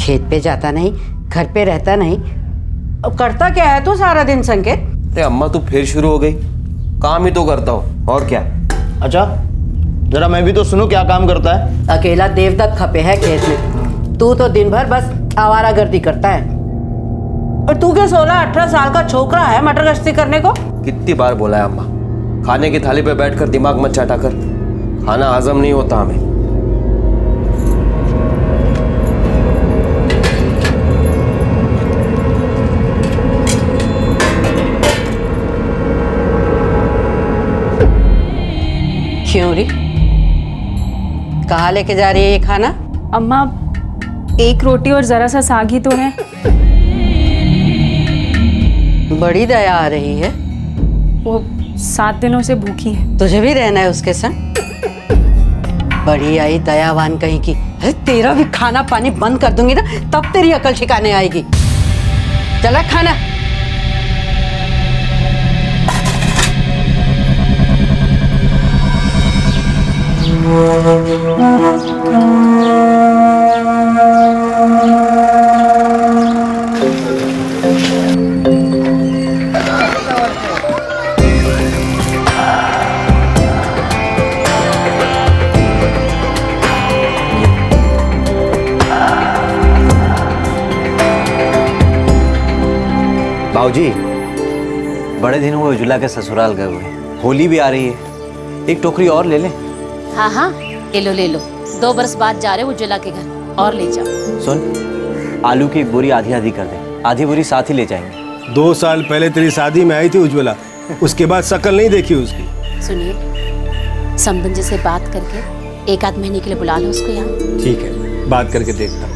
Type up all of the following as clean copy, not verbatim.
खेत पे जाता नहीं, घर पे रहता नहीं। अब करता क्या है तू सारा दिन संकेत? अरे अम्मा तू फिर शुरू हो गई। काम ही तो करता हूँ और क्या। अच्छा जरा मैं भी तो सुनूं क्या काम करता है। अकेला देवदत्त खपे है खेत में, तू तो दिन भर बस आवारागर्दी करता है। और तू क्या 16-18 साल का छोकरा है मटर गश्ती करने को? कितनी बार बोला है अम्मा, खाने की थाली पे बैठकर दिमाग मत चाटा कर, खाना हजम नहीं होता हमें। क्यों री, कहाँ लेके जा रही है ये खाना? अम्मा, एक रोटी और जरा सा साग ही तो है। बड़ी दया आ रही है। वो 7 दिनों से भूखी है। तुझे भी रहना है उसके संग? बड़ी आई दयावान कहीं की। अरे तेरा भी खाना पानी बंद कर दूंगी ना, तब तेरी अकल ठिकाने आएगी। चला खाना। बाबूजी, बड़े दिन हुए उज्ज्वला के ससुराल गए हुए। होली भी आ रही है, एक टोकरी और ले लें। हाँ हाँ, ले लो 2 बरस बाद जा रहे उज्ज्वला के घर, और ले जाओ। सुन, आलू की एक बोरी आधी आधी कर दे, आधी बोरी साथ ही ले जाएंगे। 2 साल पहले तेरी शादी में आई थी उज्ज्वला, उसके बाद शक्ल नहीं देखी उसकी। सुनिए, समधन जी से बात करके 1 आध महीने के लिए बुला लो उसको यहाँ। ठीक है, बात करके देखता हूँ।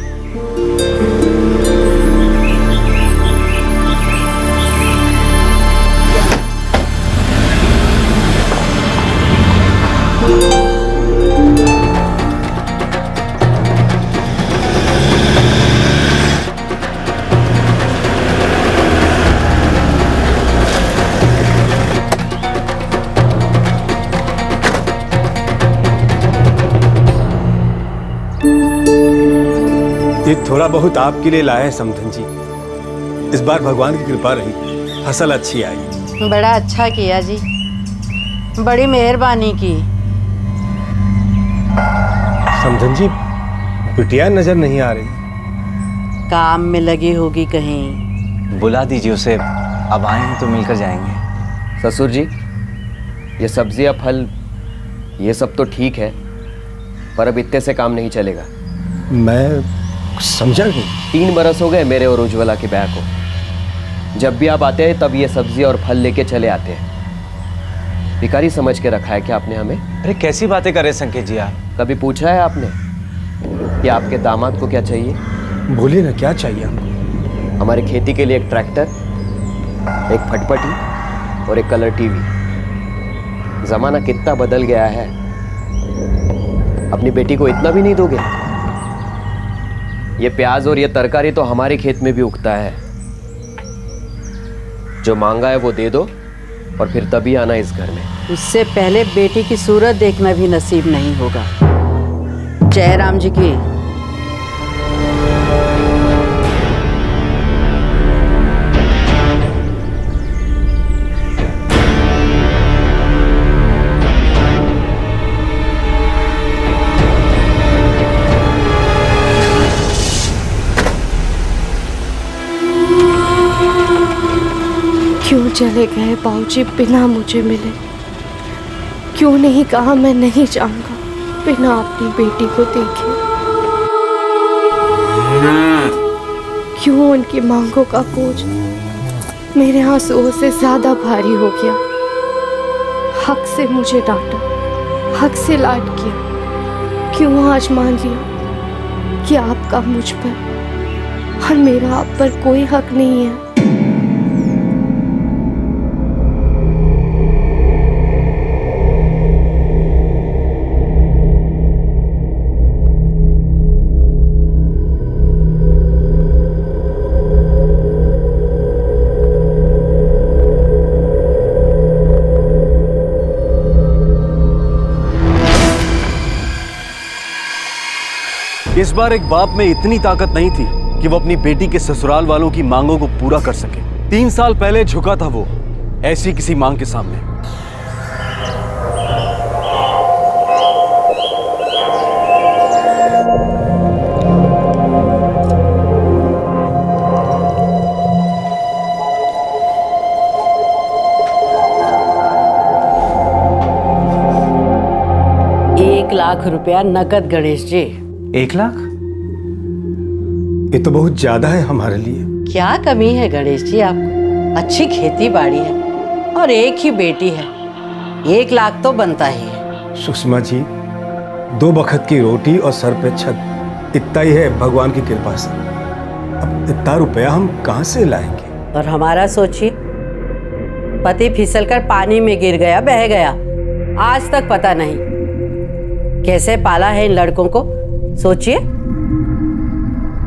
ये थोड़ा बहुत आपके लिए लाए हैं समधन जी। इस बार भगवान की कृपा रही, फसल अच्छी आई। बड़ा अच्छा किया जी, बड़ी मेहरबानी की। समधन जी, बिटिया नजर नहीं आ रही। काम में लगी होगी कहीं। बुला दीजिए उसे, अब आए हैं तो मिलकर जाएंगे। ससुर जी, ये सब्जियां फल ये सब तो ठीक है, पर अब इतने से काम नहीं चलेगा। मैं समझा नहीं। 3 बरस हो गए मेरे और उज्ज्वला के ब्याह को। जब भी आप आते हैं तब ये सब्जी और फल लेके चले आते हैं। भिखारी समझ के रखा है क्या आपने हमें? अरे कैसी बातें कर रहे संकेत जी आप? कभी पूछा है आपने कि आपके दामाद को क्या चाहिए? बोलिए ना, क्या चाहिए आपको? हमारी खेती के लिए एक ट्रैक्टर, एक फटफटी और एक कलर टीवी। जमाना कितना बदल गया है, अपनी बेटी को इतना भी नहीं दोगे? ये प्याज और ये तरकारी तो हमारे खेत में भी उगता है। जो मांगा है वो दे दो और फिर तभी आना इस घर में। उससे पहले बेटी की सूरत देखना भी नसीब नहीं होगा। जय राम जी की। क्यों चले गए बाबूजी बिना मुझे मिले? क्यों नहीं कहा मैं नहीं जाऊंगा बिना अपनी बेटी को देखे? क्यों उनकी मांगों का बोझ मेरे आंसुओं से ज्यादा भारी हो गया? हक से मुझे डांटा, हक से लाड किया। क्यों आज मान लिया कि आपका मुझ पर और मेरा आप पर कोई हक नहीं है? इस बार एक बाप में इतनी ताकत नहीं थी कि वो अपनी बेटी के ससुराल वालों की मांगों को पूरा कर सके। 3 साल पहले झुका था वो ऐसी किसी मांग के सामने। लाख रुपया नकद गणेश जी। 1 लाख? ये तो बहुत ज्यादा है हमारे लिए। क्या कमी है गणेश जी आपको? अच्छी खेती बाड़ी है और एक ही बेटी है, 1 लाख तो बनता ही है। सुषमा जी, 2 वक्त की रोटी और सर पे छत, इतना ही है भगवान की कृपा से। अब इतना रुपया हम कहाँ से लाएंगे? और हमारा सोचिए, पति फिसलकर पानी में गिर गया, बह गया, आज तक पता नहीं कैसे पाला है इन लड़कों को। सोचिए,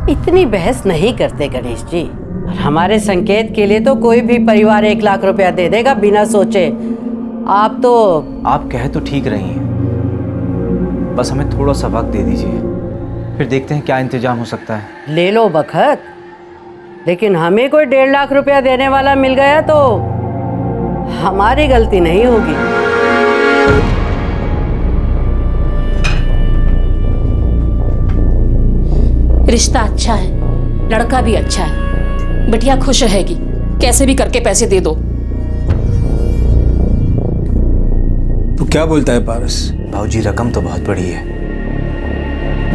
इतनी बहस नहीं करते गणेश जी। और हमारे संकेत के लिए तो कोई भी परिवार 1 लाख रुपया दे देगा बिना सोचे। आप कह तो ठीक रही हैं, बस हमें थोड़ा सा वक्त दे दीजिए, फिर देखते हैं क्या इंतजाम हो सकता है। ले लो बखत, लेकिन हमें कोई 1.5 लाख रुपया देने वाला मिल गया तो हमारी गलती नहीं होगी। रिश्ता अच्छा है, लड़का भी अच्छा है, बिटिया खुश रहेगी, कैसे भी करके पैसे दे दो। तू क्या बोलता है पारस? भाऊजी, रकम तो बहुत बड़ी है,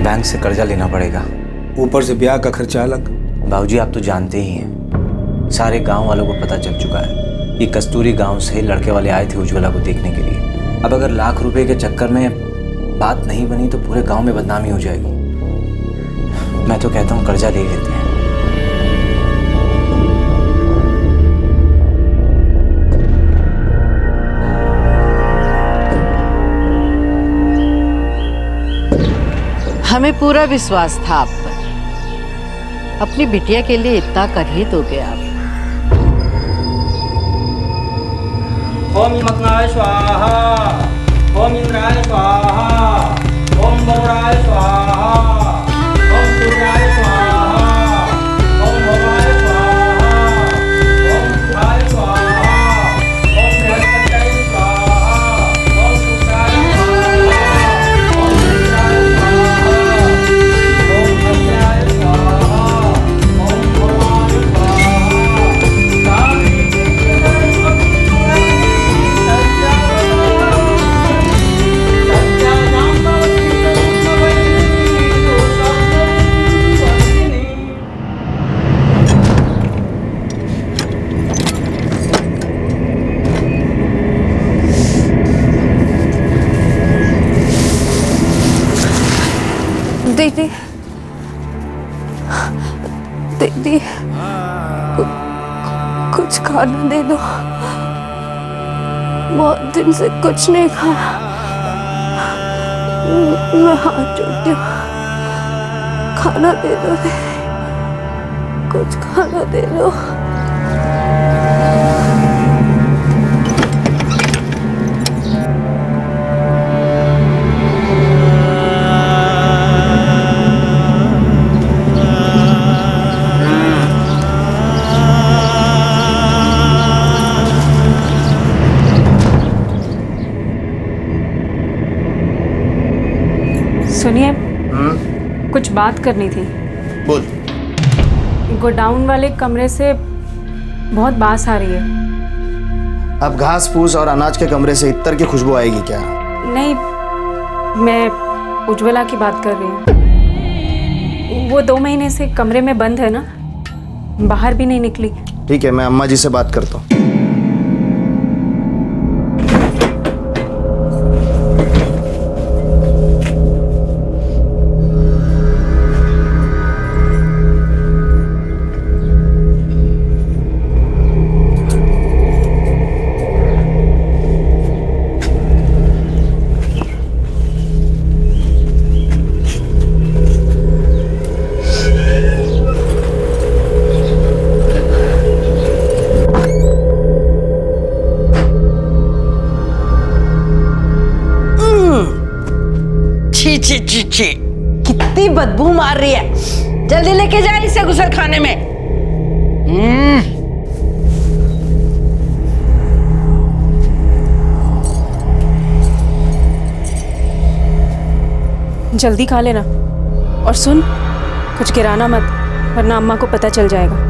बैंक से कर्जा लेना पड़ेगा, ऊपर से ब्याह का खर्चा अलग। भाऊजी आप तो जानते ही हैं, सारे गांव वालों को पता चल चुका है कि कस्तूरी गांव से लड़के वाले आए थे उज्ज्वला को देखने के लिए। अब अगर लाख रुपए के चक्कर में बात नहीं बनी तो पूरे गांव में बदनामी हो जाएगी। मैं तो कहता हूँ कर्जा ले लेते हैं। हमें पूरा विश्वास था आप पर, अपनी बिटिया के लिए इतना कर ही दोगे आप। ओम हिमग्नाय स्वाहा, ओम इंद्राय स्वाहा, ओम गौराय स्वाहा, ओम सूर्याय स्वाहा, ओम भवाय स्वाहा, ओम सुधाय स्वाहा, ओम बृहस्पत्याय स्वाहा, ओम शुक्राय स्वाहा, ओम इंद्राय स्वाहा, ओम अग्न्याय स्वाहा, ओम भवाय स्वाहा। दीदी, दीदी, कुछ खाना दे दो, बहुत दिन से कुछ नहीं खाया, मैं हाथ जोड़ती हूँ, खाना दे दो दीदी, कुछ खाना दे दो। सुनिए, कुछ बात करनी थी। बोल। गोडाउन वाले कमरे से बहुत बास आ रही है। अब घास फूस और अनाज के कमरे से इत्तर की खुशबू आएगी क्या? नहीं, मैं उज्ज्वला की बात कर रही हूँ। वो 2 महीने से कमरे में बंद है ना, बाहर भी नहीं निकली। ठीक है, मैं अम्मा जी से बात करता हूँ। छी छी छी छी, कितनी बदबू मार रही है। जल्दी लेके जा इसे गुसल खाने में। जल्दी खा लेना। और सुन, कुछ गिराना मत, वरना अम्मा को पता चल जाएगा।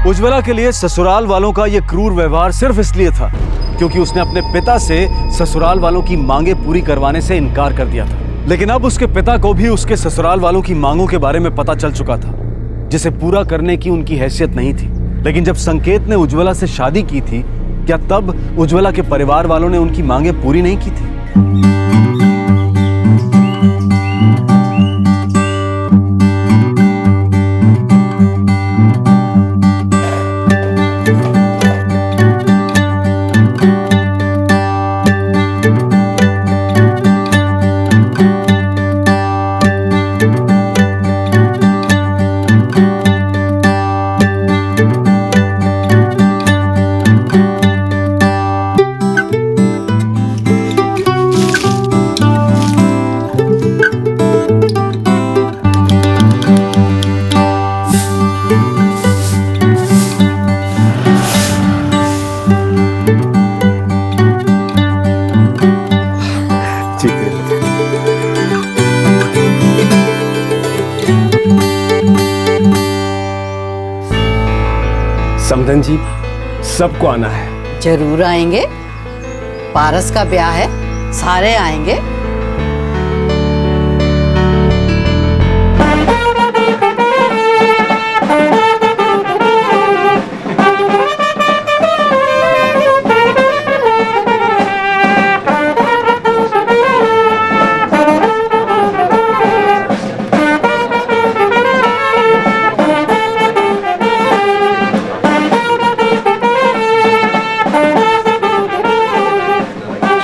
उज्ज्वला के लिए ससुराल वालों का यह क्रूर व्यवहार सिर्फ इसलिए था क्योंकि उसने अपने पिता से ससुराल वालों की मांगे पूरी करवाने से इनकार कर दिया था। लेकिन अब उसके पिता को भी उसके ससुराल वालों की मांगों के बारे में पता चल चुका था, जिसे पूरा करने की उनकी हैसियत नहीं थी। लेकिन जब संकेत ने उज्ज्वला से शादी की थी, क्या तब उज्ज्वला के परिवार वालों ने उनकी मांगे पूरी नहीं की थी? समधन जी, सबको आना है। जरूर आएंगे, पारस का ब्याह है, सारे आएंगे।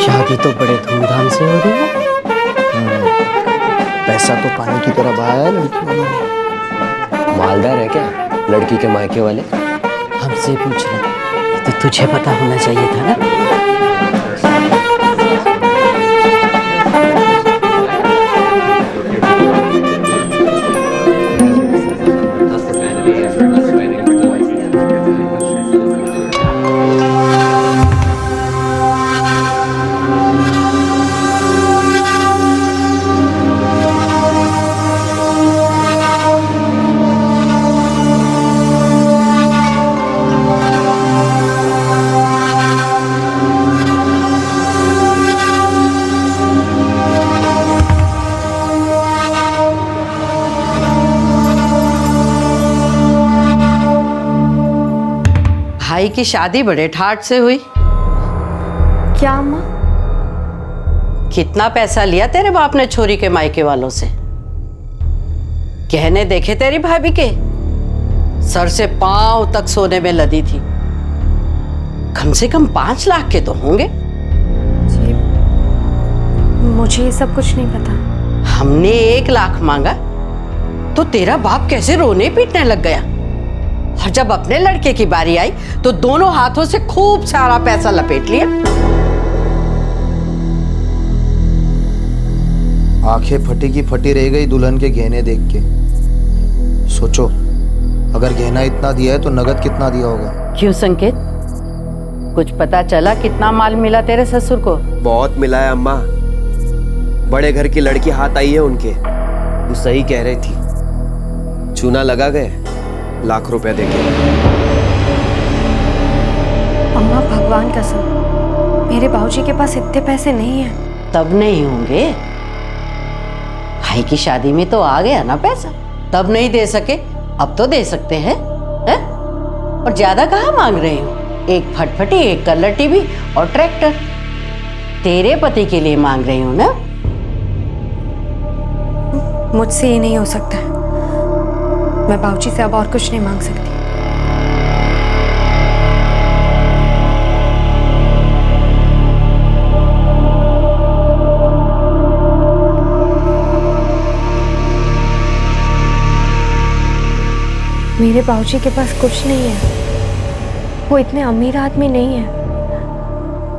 शादी तो बड़े धूमधाम से हो रही है। पैसा तो पानी की तरह बहाया है लड़की वालों ने। मालदार है क्या लड़की के मायके वाले? हमसे पूछ रहे तो तुझे पता होना चाहिए था ना। भाई की शादी बड़े ठाट से हुई। क्या अम्मा? कितना पैसा लिया तेरे बाप ने छोरी के मायके वालों से? गहने देखे तेरी भाभी के? सर से पांव तक सोने में लदी थी। कम से कम 5 लाख के तो होंगे। जी, मुझे ये सब कुछ नहीं पता। हमने 1 लाख मांगा तो तेरा बाप कैसे रोने पीटने लग गया, और जब अपने लड़के की बारी आई तो दोनों हाथों से खूब सारा पैसा लपेट लिया। आंखें फटी की फटी रह गई दुल्हन के गहने देख के। सोचो, अगर गहना इतना दिया है तो नगद कितना दिया होगा? क्यों संकेत, कुछ पता चला कितना माल मिला तेरे ससुर को? बहुत मिला है अम्मा। बड़े घर की लड़की हाथ आई है उनके। तू सही कह रही थी, चूना लगा गए, लाख रुपए देके। अम्मा भगवान कसम, मेरे बाबूजी के पास इतने पैसे नहीं हैं। तब नहीं होंगे, भाई की शादी में तो आ गया ना पैसा। तब नहीं दे सके, अब तो दे सकते हैं, हैं? और ज्यादा कहाँ मांग रहे हो? एक फटफटी, एक कलर टीवी और ट्रैक्टर तेरे पति के लिए मांग रही हूँ ना। मुझसे ये नहीं हो सकता है। मैं बाबूजी से अब और कुछ नहीं मांग सकती। मेरे बाबूजी के पास कुछ नहीं है। वो इतने अमीर आदमी नहीं है।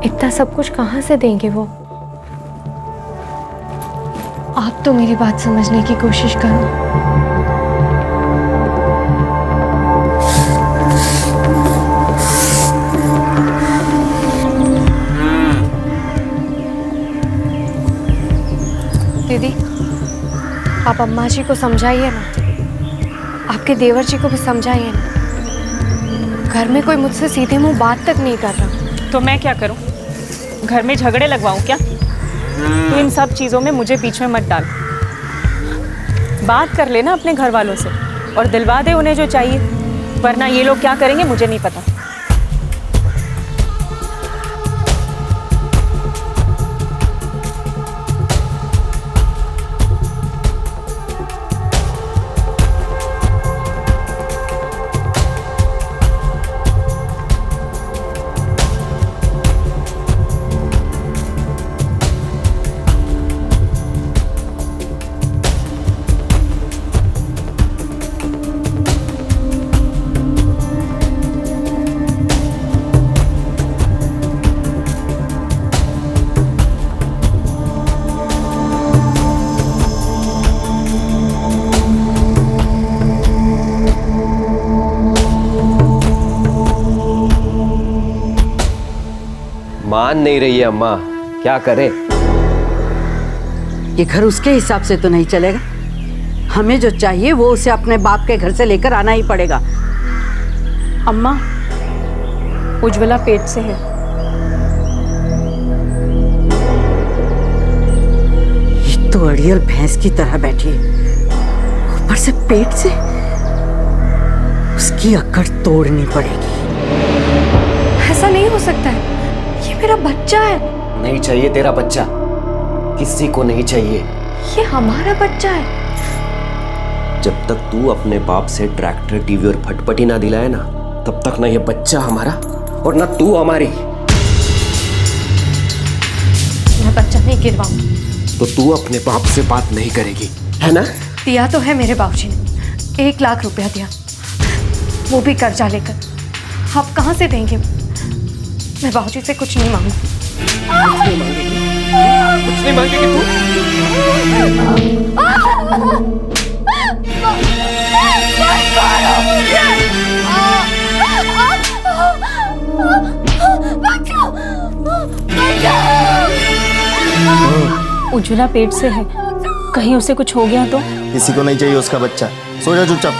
इतना सब कुछ कहाँ से देंगे वो? आप तो मेरी बात समझने की कोशिश करो। दीदी, आप अम्मा जी को समझाइए ना, आपके देवर जी को भी समझाइए ना। घर में कोई मुझसे सीधे मुंह बात तक नहीं कर रहा। तो मैं क्या करूं? घर में झगड़े लगवाऊं क्या? तो इन सब चीज़ों में मुझे बीच में मत डाल। बात कर लेना अपने घर वालों से और दिलवा दे उन्हें जो चाहिए, वरना ये लोग क्या करेंगे मुझे नहीं पता। मान नहीं रही है अम्मा, क्या करे? ये घर उसके हिसाब से तो नहीं चलेगा। हमें जो चाहिए वो उसे अपने बाप के घर से लेकर आना ही पड़ेगा। अम्मा, उज्ज्वला पेट से है। ये तो अड़ियल भैंस की तरह बैठी है, ऊपर से पेट से। उसकी अकड़ तोड़नी पड़ेगी। ऐसा नहीं हो सकता है, ये मेरा बच्चा है। नहीं चाहिए तेरा बच्चा, किसी को नहीं चाहिए। ये हमारा बच्चा है। जब तक तू अपने बाप से ट्रैक्टर, टीवी और फटपटी ना दिलाए ना, तब तक ना ये बच्चा हमारा और ना तू हमारी। मैं बच्चा नहीं गिरवाऊंगी। तो तू अपने बाप से बात नहीं करेगी, है ना? दिया तो है मेरे बाबूजी ने, 1 लाख रुपया दिया, वो भी कर्जा लेकर। आप कहाँ से देंगे? मैं बाबूजी से कुछ नहीं मांगू। कुछ नहीं मांगेगी तू? उज्ज्वला पेट से है, कहीं उसे कुछ हो गया तो? किसी को नहीं चाहिए उसका बच्चा। सो जा चुपचाप।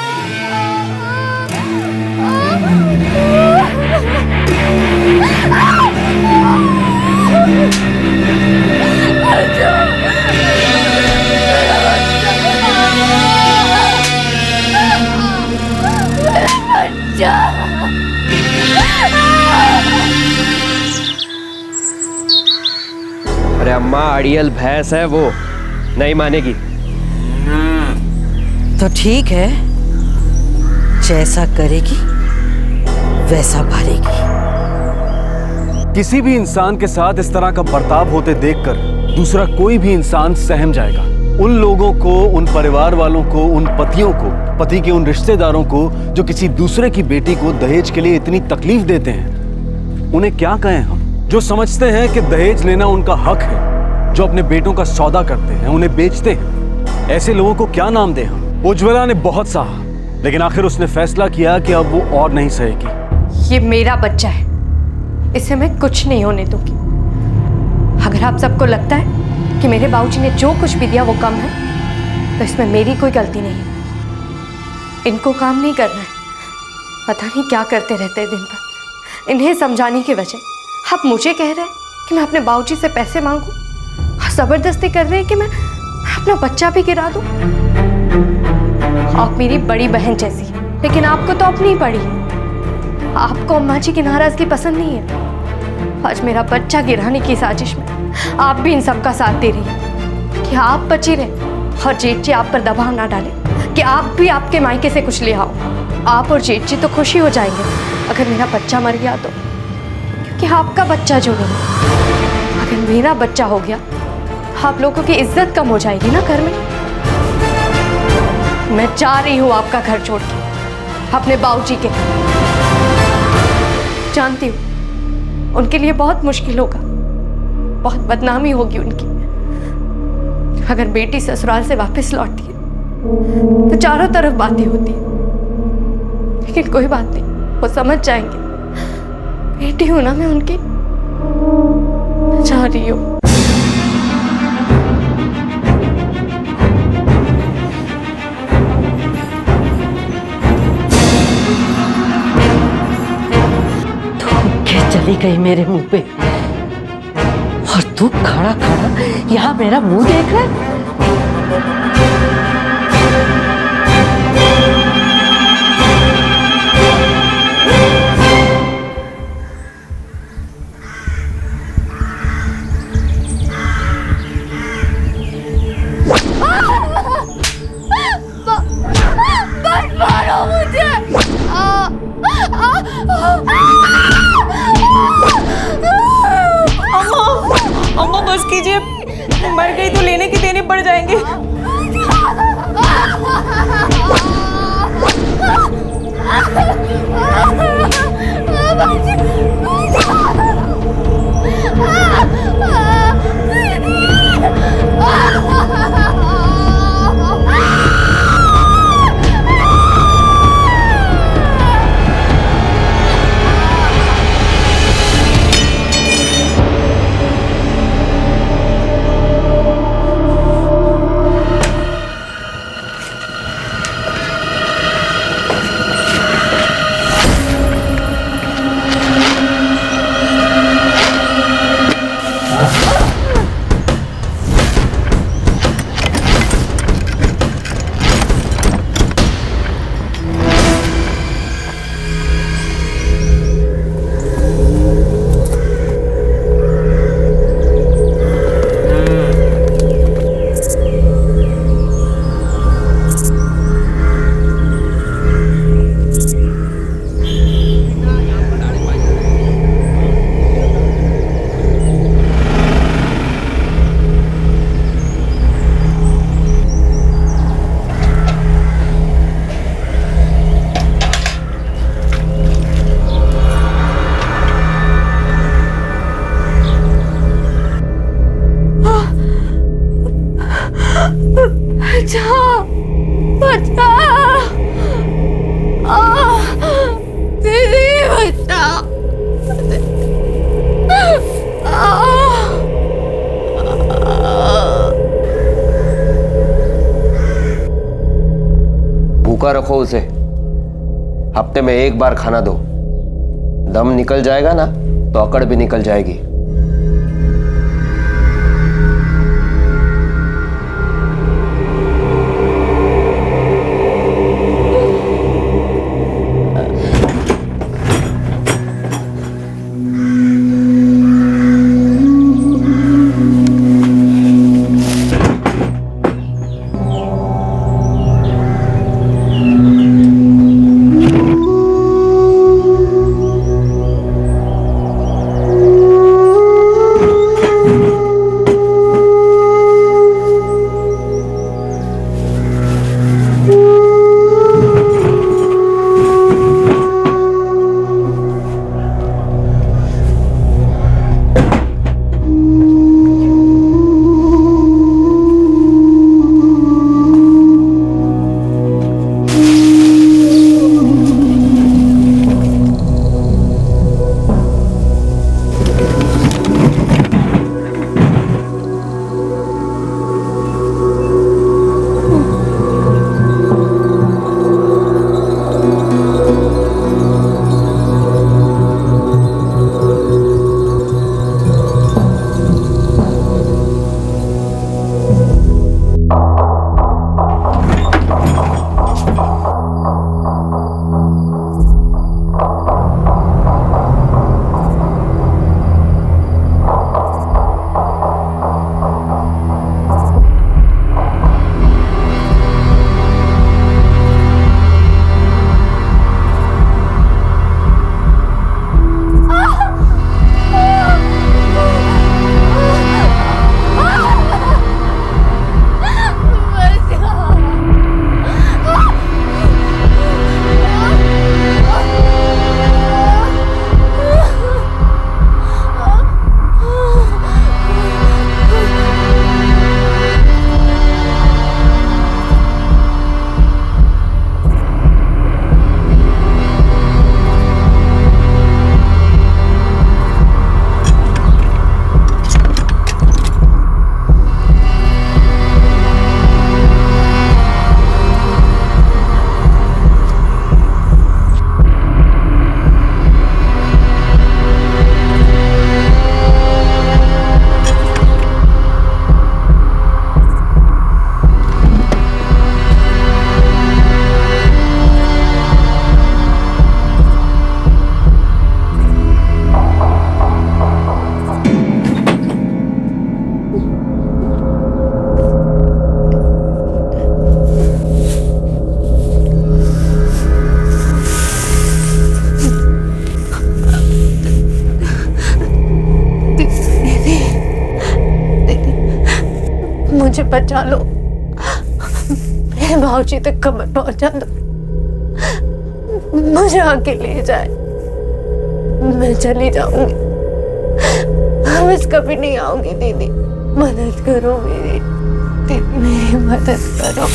अरे अम्मा, अड़ियल भैंस है वो, नहीं मानेगी। तो ठीक है, जैसा करेगी वैसा भरेगी। किसी भी इंसान के साथ इस तरह का बर्ताव होते देखकर दूसरा कोई भी इंसान सहम जाएगा। उन लोगों को, उन परिवार वालों को, उन पतियों को, पति के उन रिश्तेदारों को जो किसी दूसरे की बेटी को दहेज के लिए इतनी तकलीफ देते हैं, उन्हें क्या कहें हम? जो समझते हैं कि दहेज लेना उनका हक है, जो अपने बेटों का सौदा करते हैं, उन्हें बेचते हैं, ऐसे लोगों को क्या नाम दें हम? उज्ज्वला ने बहुत सहा, लेकिन आखिर उसने फैसला किया कि अब वो और नहीं सहेगी। ये मेरा बच्चा है, इसे मैं कुछ नहीं होने दूंगी। अगर आप सबको लगता है कि मेरे बाबूजी ने जो कुछ भी दिया वो कम है, तो इसमें मेरी कोई गलती नहीं है। इनको काम नहीं करना है, पता नहीं क्या करते रहते हैं दिन भर। इन्हें समझाने की वजह आप मुझे कह रहे हैं कि मैं अपने बाबूजी से पैसे मांगूं, और ज़बरदस्ती कर रहे हैं कि मैं अपना बच्चा भी गिरा दूं। आप मेरी बड़ी बहन जैसी, लेकिन आपको तो अपनी पड़ी। आपको अम्मा जी की नाराजगी पसंद नहीं है। आज मेरा बच्चा गिराने की साजिश में आप भी इन सब का साथ दे रही हैं कि आप बची रहे और जेठ जी आप पर दबाव ना डाले कि आप भी आपके मायके से कुछ ले आओ। आप और जेठ जी तो खुशी हो जाएंगे अगर मेरा बच्चा मर गया तो, क्योंकि आपका बच्चा जो नहीं, अगर मेरा बच्चा हो गया आप लोगों की इज्जत कम हो जाएगी ना घर में। मैं जा रही हूँ आपका घर छोड़ के। अपने बाबूजी के। जानती हूँ उनके लिए बहुत मुश्किल होगा, बहुत बदनामी होगी उनकी। अगर बेटी ससुराल से वापस लौटती है तो चारों तरफ बातें होती हैं, लेकिन कोई बात नहीं, वो समझ जाएंगे। बेटी हूं ना मैं उनकी, जा रही हूँ। चली गई मेरे मुंह पे, और तू खड़ा खड़ा यहाँ मेरा मुंह देख रहा है। मारो मुझे। अम्मा बस कीजिए, मर गई तो लेने के देने पड़ जाएंगे। भूखा रखो उसे, हफ्ते में एक बार खाना दो। दम निकल जाएगा ना तो अकड़ भी निकल जाएगी। मुझे बचा लो, मेरे भाऊजी तक खबर पहुंचा दो, मुझे आके ले जाए, मैं चली जाऊंगी, बस कभी नहीं आऊंगी। दीदी मदद करो मेरी, दीदी मेरी मदद करो।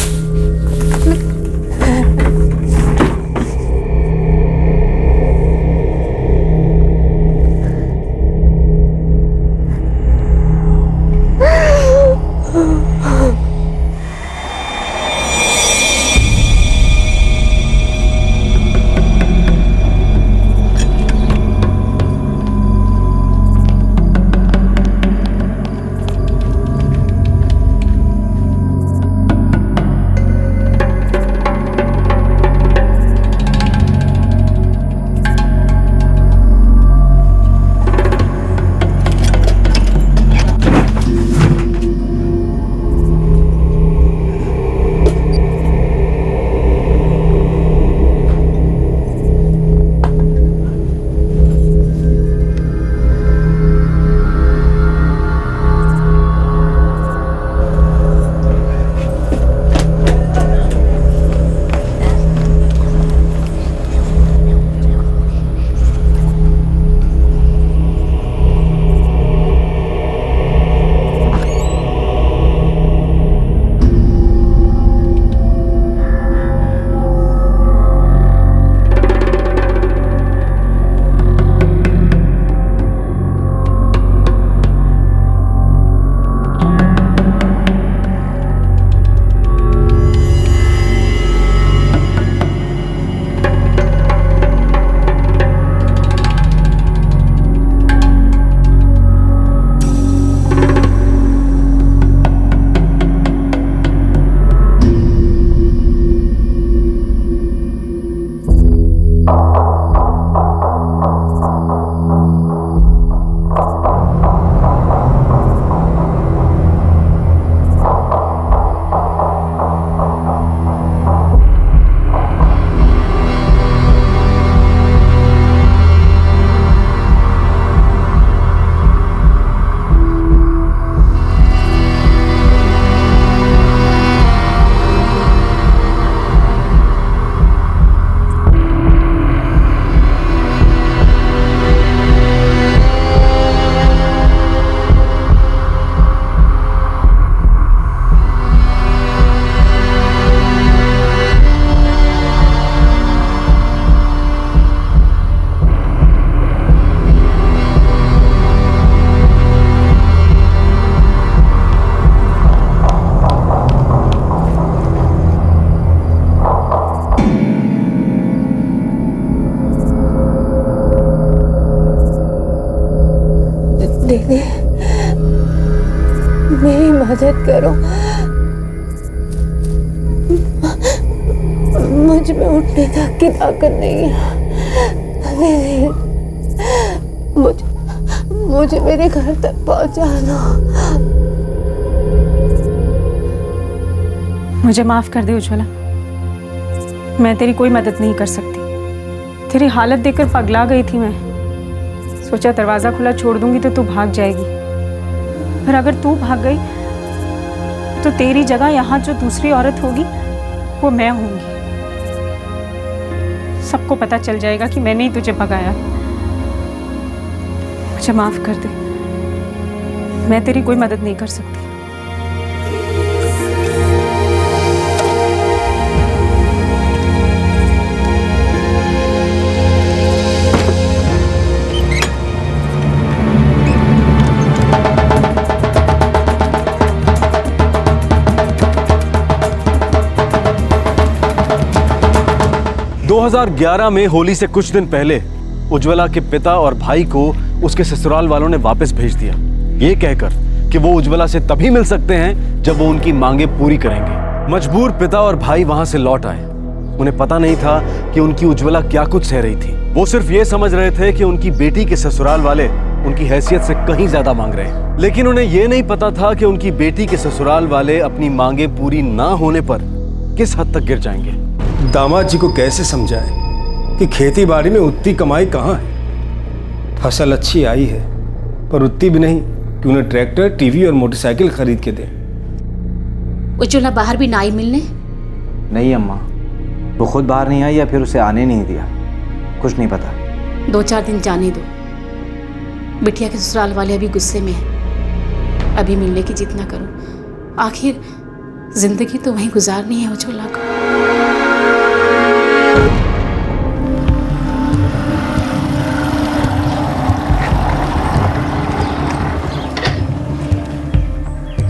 दीदी मेरी मदद करो, मुझ में उठने तक की ताकत नहीं है। दीदी मुझे मेरे घर तक पहुंचाना। मुझे माफ कर दे उज्ज्वला, मैं तेरी कोई मदद नहीं कर सकती। तेरी हालत देखकर पगला गई थी मैं। सोचा दरवाजा खुला छोड़ दूंगी तो तू भाग जाएगी, पर अगर तू भाग गई तो तेरी जगह यहाँ जो दूसरी औरत होगी वो मैं होंगी। सबको पता चल जाएगा कि मैंने ही तुझे भगाया। मुझे माफ कर दे, मैं तेरी कोई मदद नहीं कर सकती। दो 2011 में होली से कुछ दिन पहले उज्ज्वला के पिता और भाई को उसके ससुराल वालों ने वापस भेज दिया, ये कहकर कि वो उज्ज्वला से तभी मिल सकते हैं जब वो उनकी मांगे पूरी करेंगे। मजबूर पिता और भाई वहां से लौट आए। उन्हें पता नहीं था कि उनकी उज्ज्वला क्या कुछ सह रही थी। वो सिर्फ ये समझ रहे थे कि उनकी बेटी के ससुराल वाले उनकी हैसियत से कहीं ज्यादा मांग रहे हैं, लेकिन उन्हें यह नहीं पता था कि उनकी बेटी के ससुराल वाले अपनी मांगे पूरी ना होने पर किस हद तक गिर जाएंगे। दामाद जी को कैसे समझाए कि खेती बाड़ी में उतनी कमाई कहाँ है। फसल अच्छी आई है पर उतनी भी नहीं कि उन्हें ट्रैक्टर, टीवी और मोटरसाइकिल खरीद के दें। उज्ज्वला बाहर भी ना आई मिलने? नहीं अम्मा, वो खुद बाहर नहीं आई या फिर उसे आने नहीं दिया, कुछ नहीं पता। 2-4 दिन जाने दो। बिटिया के ससुराल वाले अभी गुस्से में हैं। अभी मिलने की जिद ना करो। आखिर जिंदगी तो वहीं गुजारनी है उज्ज्वला को।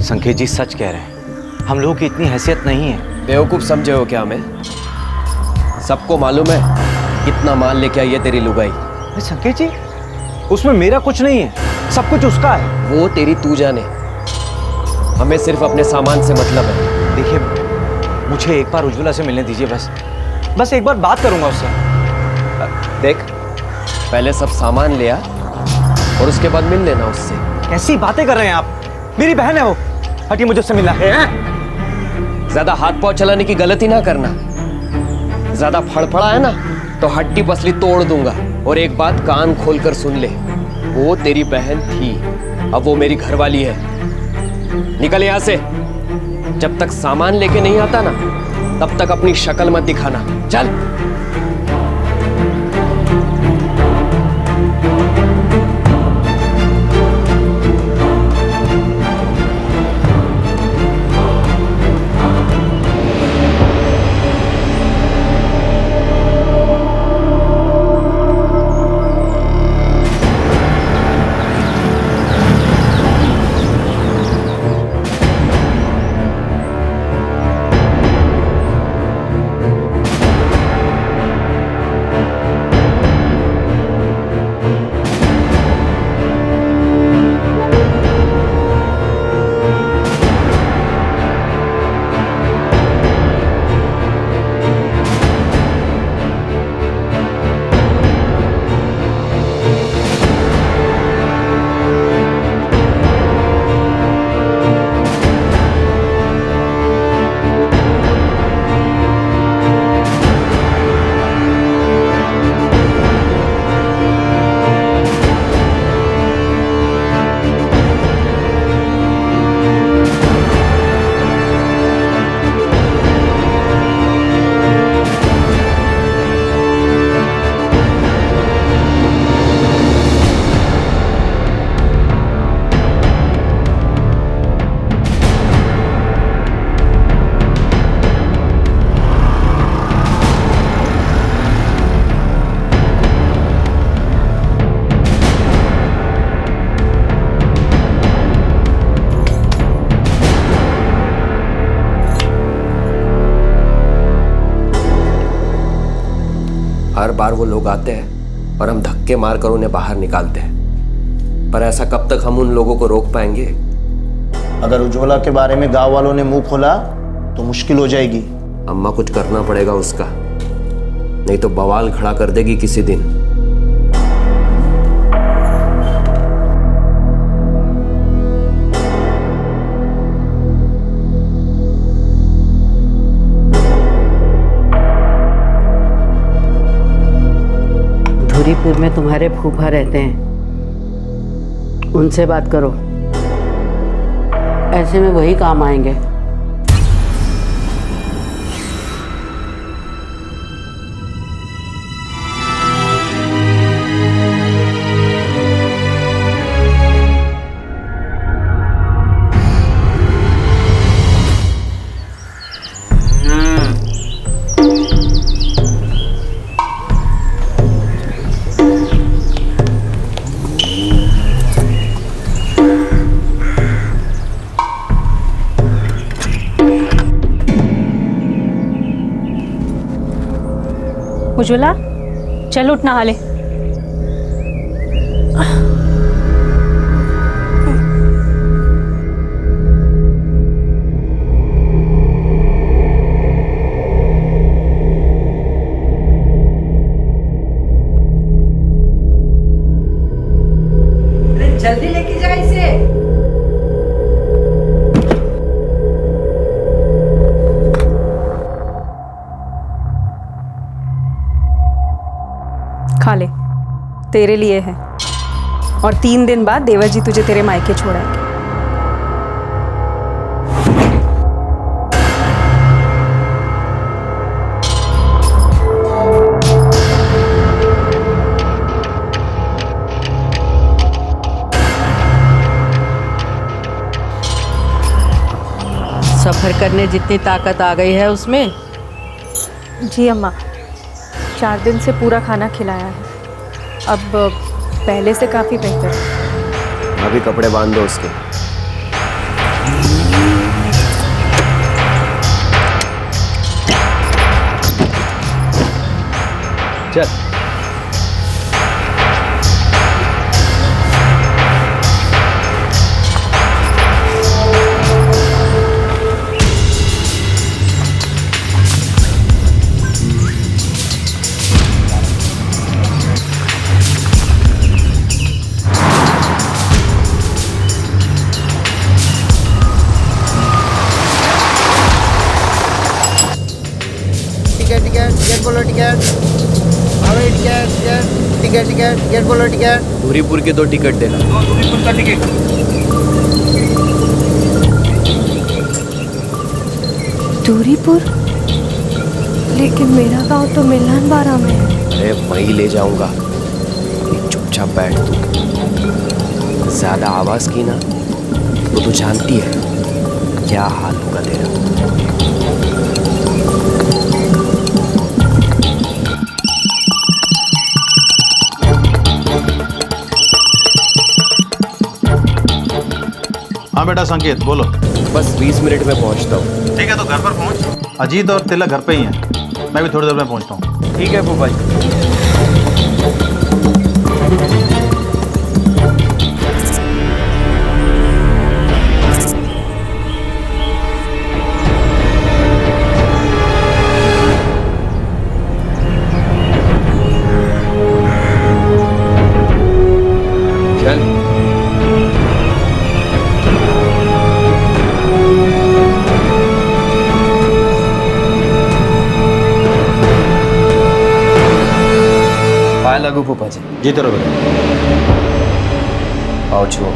संकेत जी सच कह रहे हैं, हम लोगों की इतनी हैसियत नहीं है। बेवकूफ समझे हो क्या हमें? सबको मालूम है कितना माल लेके आई है तेरी लुगाई। अरे संकेत जी, उसमें मेरा कुछ नहीं है, सब कुछ उसका है। वो तेरी तू जाने, हमें सिर्फ अपने सामान से मतलब है। देखिए, मुझे एक बार उज्ज्वला से मिलने दीजिए, बस एक बार बात करूंगा उससे। देख, पहले सब सामान ले आ और उसके बाद मिल लेना उससे। कैसी बातें कर रहे हैं आप? मेरी बहन है वो, हटिए, मुझे उससे मिलना है। ज्यादा हाथ पांव चलाने की गलती ना करना। ज्यादा फड़फड़ा है ना तो हड्डी पसली तोड़ दूंगा। और एक बात कान खोलकर सुन ले, वो तेरी बहन थी, अब वो मेरी घरवाली है। निकल यहां से। जब तक सामान लेके नहीं आता ना, तब तक अपनी शक्ल मत दिखाना। चल। हर बार वो लोग आते हैं और हम धक्के मारकर उन्हें बाहर निकालते हैं, पर ऐसा कब तक हम उन लोगों को रोक पाएंगे? अगर उज्ज्वला के बारे में गांव वालों ने मुंह खोला तो मुश्किल हो जाएगी। अम्मा, कुछ करना पड़ेगा उसका, नहीं तो बवाल खड़ा कर देगी किसी दिन। धुरीपुर में तुम्हारे फूफा रहते हैं, उनसे बात करो, ऐसे में वही काम आएंगे। उज्ज्वला, चल उठ, नहा ले। जल्दी लेके जा इसे। खा ले, तेरे लिए है। और 3 दिन बाद देवर जी तुझे तेरे मायके छोड़ाएंगे। सफर करने जितनी ताकत आ गई है उसमें। जी अम्मा, 4 दिन से पूरा खाना खिलाया है, अब पहले से काफ़ी बेहतर है। अभी कपड़े बांध दो उसके। चल। टिकट बोलो टिकट। अरे टिकट बोलो टिकट। धुरीपुर के 2 टिकट देना। धुरीपुर का टिकट। दूरीपुर? लेकिन मेरा गांव तो मिलान बारा में है। अरे वहीं ले जाऊंगा, चुपचाप बैठ तू। ज्यादा आवाज की ना तो तू जानती है क्या हाल होगा तेरा। हाँ बेटा संकेत बोलो। बस 20 मिनट में पहुंचता हूँ। ठीक है तो घर पर पहुंच। अजीत और तिलक घर पे ही हैं, मैं भी थोड़ी देर में पहुंचता हूँ। ठीक है फूफा जी। लगू फूफा जी। जीते रहो बेटा। आओ छुओ।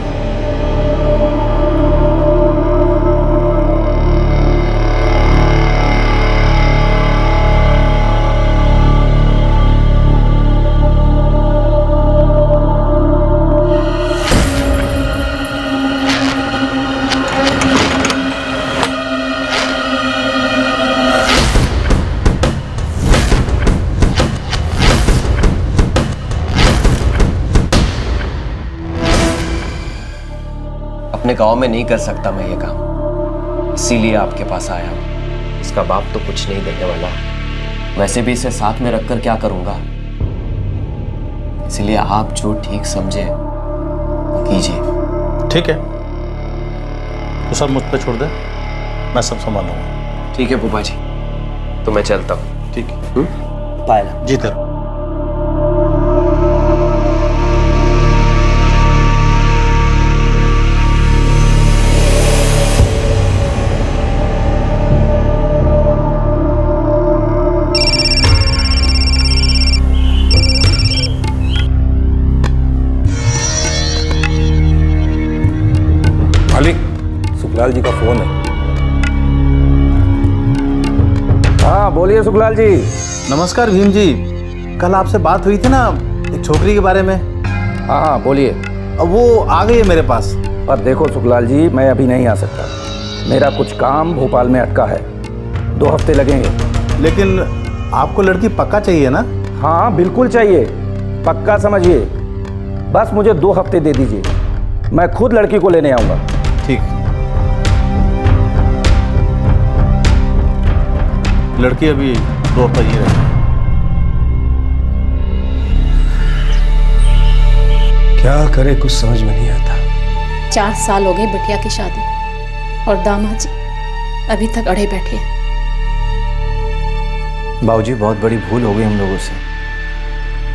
अपने गांव में नहीं कर सकता मैं ये काम, इसीलिए आपके पास आया हूं। इसका बाप तो कुछ नहीं देने वाला, वैसे भी इसे साथ में रखकर क्या करूंगा, इसलिए आप जो ठीक समझे वो कीजिए। ठीक है तो सब मुझ पे छोड़ दे, मैं सब संभाल लूंगा। ठीक है फूफा जी, तो मैं चलता हूँ। ठीक है पायला। जीते रहो। सुखलाल जी का फोन है। हाँ बोलिए सुखलाल जी। नमस्कार भीम जी, कल आपसे बात हुई थी ना एक छोकरी के बारे में। हाँ बोलिए। अब वो आ गई है मेरे पास। पर देखो सुखलाल जी, मैं अभी नहीं आ सकता, मेरा कुछ काम भोपाल में अटका है, 2 हफ्ते लगेंगे। लेकिन आपको लड़की पक्का चाहिए ना? हाँ बिल्कुल चाहिए, पक्का समझिए, बस मुझे 2 हफ्ते दे दीजिए, मैं खुद लड़की को लेने आऊँगा। ठीक। लड़की अभी 2 हफ्ते ही रहेगी। क्या करे कुछ समझ में नहीं आता। 4 साल हो गए बिटिया की शादी को और दामाद जी अभी तक अड़े बैठे हैं। बाबूजी बहुत बड़ी भूल हो गई हम लोगों से,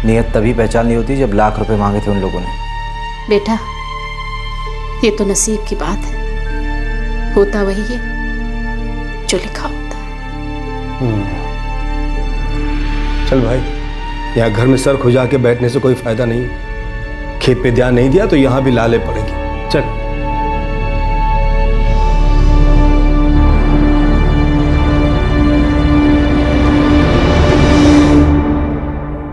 नियत तभी पहचाननी होती जब लाख रुपए मांगे थे उन लोगों ने। बेटा ये तो नसीब की बात है, होता वही है जो लिखा होता है। चल भाई, यहाँ घर में सर खुजा के बैठने से कोई फायदा नहीं, खेत पे ध्यान नहीं दिया तो यहाँ भी लाले पड़ेगी। चल।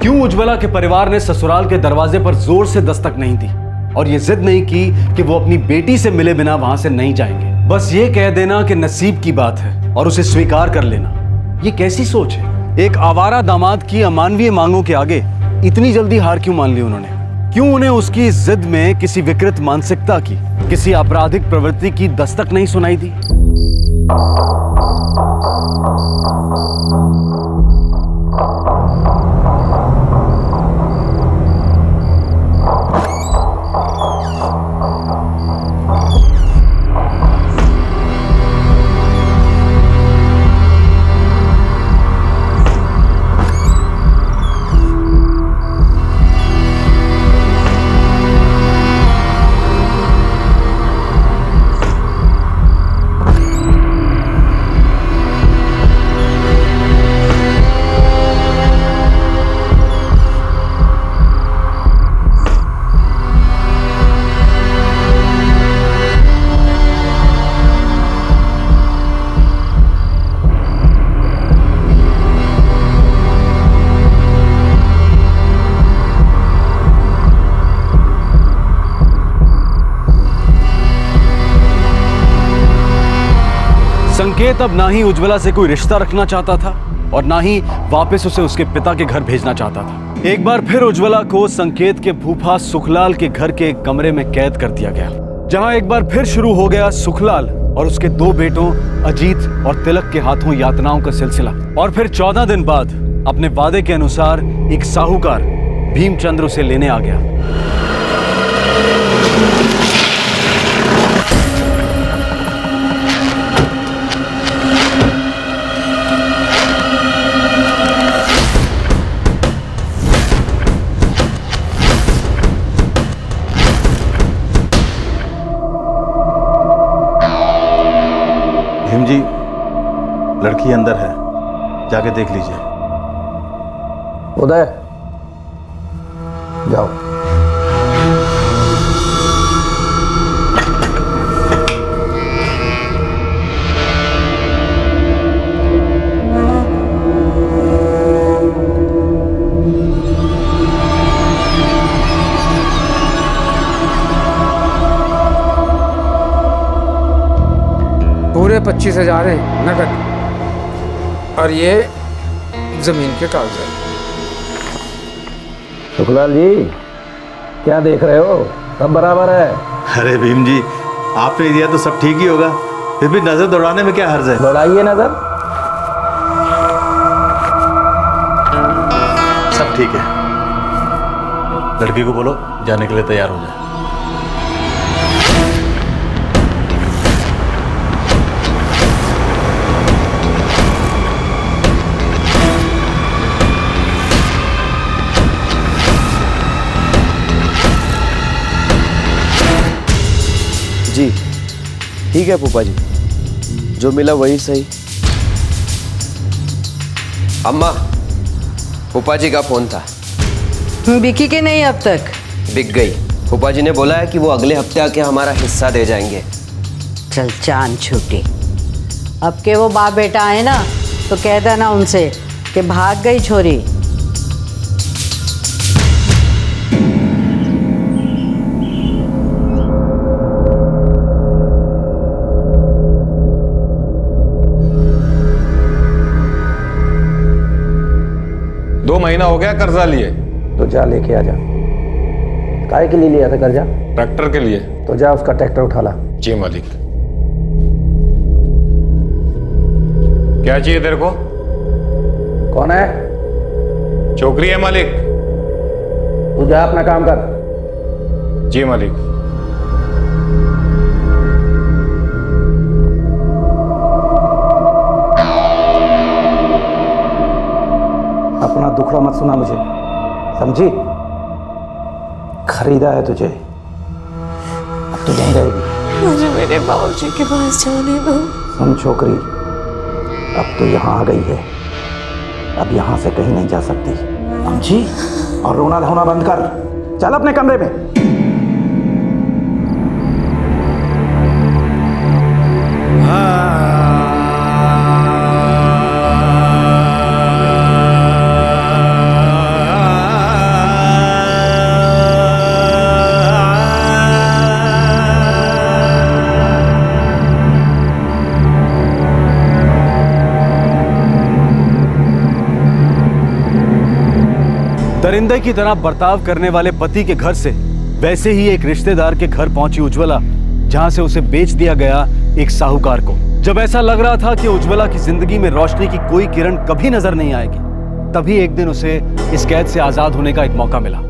क्यों उज्ज्वला के परिवार ने ससुराल के दरवाजे पर जोर से दस्तक नहीं दी और ये जिद नहीं की कि वो अपनी बेटी से मिले बिना वहां से नहीं जाएंगे? बस ये कह देना कि नसीब की बात है और उसे स्वीकार कर लेना। ये कैसी सोच है? एक आवारा दामाद की अमानवीय मांगों के आगे इतनी जल्दी हार क्यों मान ली उन्होंने? क्यों उन्हें उसकी जिद में किसी विकृत मानसिकता की, किसी आपराधिक प्रवृत्ति की दस्तक नहीं सुनाई दी? संकेत अब ना ही उज्ज्वला से कोई रिश्ता रखना चाहता था और ना ही वापस उसे उसके पिता के घर भेजना चाहता था। एक बार फिर उज्ज्वला को संकेत के फूफा सुखलाल के घर के एक कमरे में कैद कर दिया गया, जहां एक बार फिर शुरू हो गया सुखलाल और उसके 2 बेटों अजीत और तिलक के हाथों यातनाओं का सिलसिला। और फिर 14 दिन बाद अपने वादे के अनुसार एक साहूकार भीमचंद्र उसे लेने आ गया। भीम जी, लड़की अंदर है, जाके देख लीजिए। उदय, जाओ। पूरे 25,000 हैं नकद, और ये जमीन के कागजात। सुखलाल जी, क्या देख रहे हो? सब बराबर है। अरे भीम जी, आपने दिया तो सब ठीक ही होगा, फिर भी नजर दौड़ाने में क्या हर्ज है? दौड़ाइए नजर। सब ठीक है। लड़की को बोलो जाने के लिए तैयार हो जाए। जी ठीक है फूफा जी, जो मिला वही सही। अम्मा, फूफा जी का फोन था। बिकी के नहीं अब तक? बिक गई। फूफा जी ने बोला है कि वो अगले हफ्ते आके हमारा हिस्सा दे जाएंगे। चल चांद छूटी। अब के वो बाप बेटा आए ना तो कह देना उनसे कि भाग गई छोरी। महीना हो गया कर्जा लिए। तो जा लेके आ जा। काय के लिए लिया था कर्जा? ट्रैक्टर के लिए। तो जा उसका ट्रैक्टर उठा ला। जी मालिक। क्या चाहिए तेरे को? कौन है? छोकरी है मालिक। तू जा अपना काम कर। जी मालिक। अपना दुखड़ा मत सुना मुझे, समझी? खरीदा है तुझे, अब तो यहीं रहेगी। मुझे मेरे बाबूजी के पास जाने दो। सुन छोकरी, अब तो यहाँ आ गई है, अब यहाँ से कहीं नहीं जा सकती, समझी? और रोना धोना बंद कर, चल अपने कमरे में। परिंदे की तरह बर्ताव करने वाले पति के घर से वैसे ही एक रिश्तेदार के घर पहुंची उज्ज्वला, जहां से उसे बेच दिया गया एक साहूकार को। जब ऐसा लग रहा था कि उज्ज्वला की जिंदगी में रोशनी की कोई किरण कभी नजर नहीं आएगी, तभी एक दिन उसे इस कैद से आजाद होने का एक मौका मिला।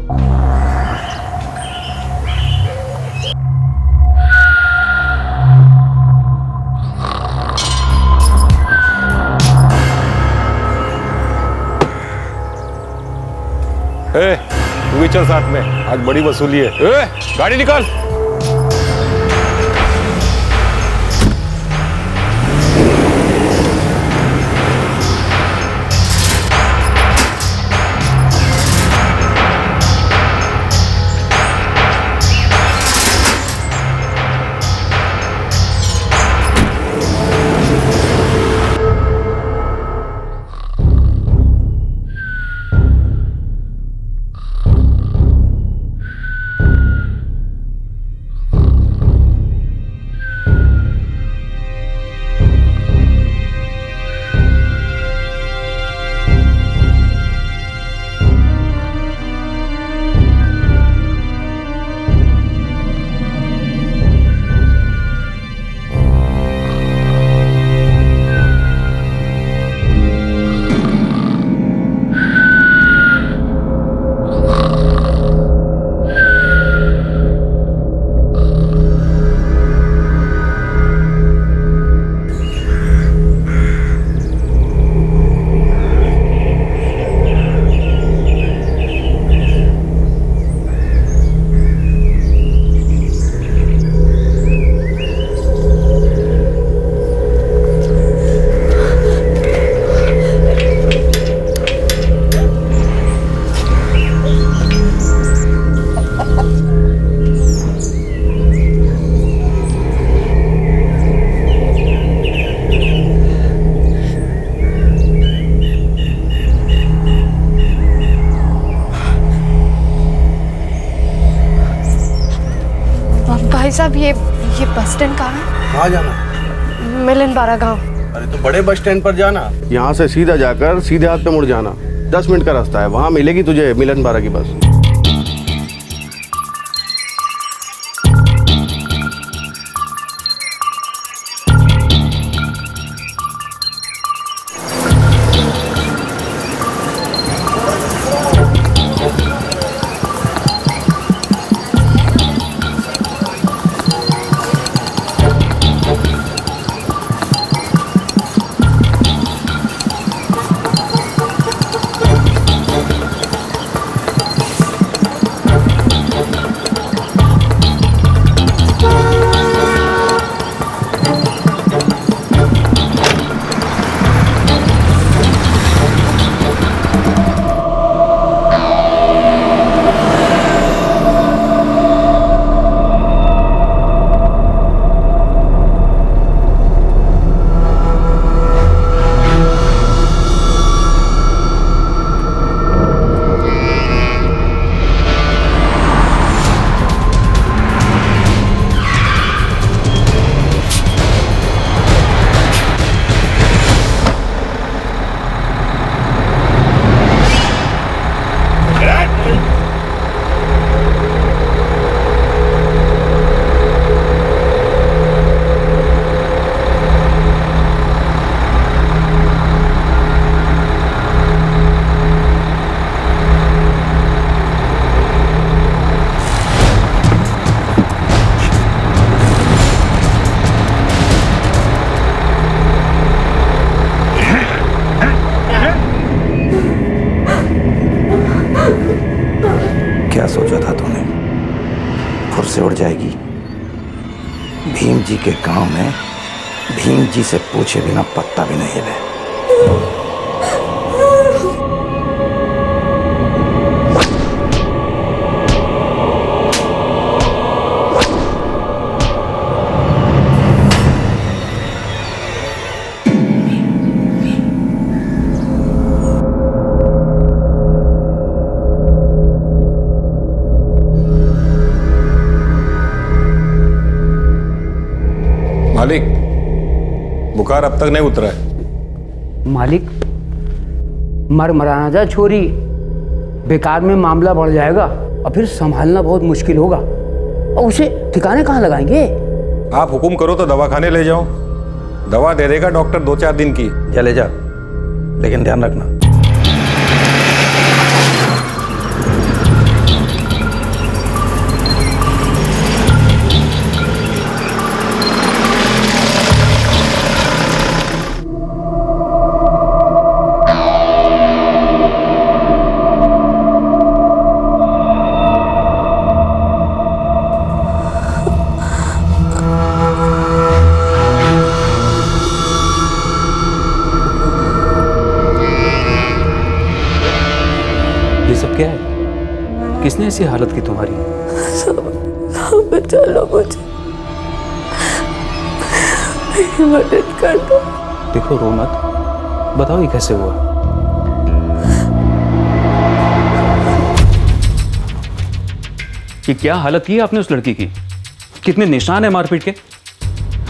तू भी चल साथ में, आज बड़ी वसूली है। गाड़ी निकाल। भाई साहब ये बस स्टैंड कहाँ है? कहाँ जाना? मिलन बारा गाँव। अरे तो बड़े बस स्टैंड पर जाना, यहाँ से सीधा जाकर सीधे हाथ पे मुड़ जाना। 10 मिनट का रास्ता है, वहाँ मिलेगी तुझे मिलन बारा की बस। क्या सोचा था तूने? फुर से उड़ जाएगी? भीम जी के गांव में भीम जी से पूछे बिना पत्ता भी नहीं हिले। मालिक, बुखार अब तक नहीं उतरा है। मालिक, मरमराना जा छोरी, बेकार में मामला बढ़ जाएगा और फिर संभालना बहुत मुश्किल होगा। और उसे ठिकाने कहाँ लगाएंगे? आप हुक्म करो तो दवाखाने ले जाओ, दवा दे देगा डॉक्टर 2-4 दिन की। जा ले जा, लेकिन ध्यान रखना। क्या है? किसने ऐसी हालत की तुम्हारी? बचा लो मुझे, मेरी मदद कर दो। देखो रो मत, बताओ ये कैसे हुआ? कि क्या हालत की है आपने उस लड़की की? कितने निशान है मारपीट के?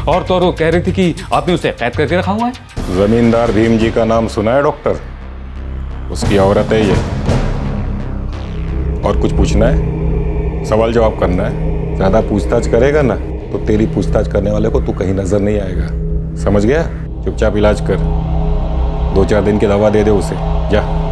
और तो वो कह रही थी कि आपने उसे कैद करके रखा हुआ है। जमींदार भीम जी का नाम सुना है डॉक्टर? उसकी औरत है ये। और कुछ पूछना है? सवाल जवाब करना है? ज्यादा पूछताछ करेगा ना तो तेरी पूछताछ करने वाले को तू कहीं नजर नहीं आएगा, समझ गया? चुपचाप इलाज कर, 2-4 दिन की दवा दे दे उसे, जा।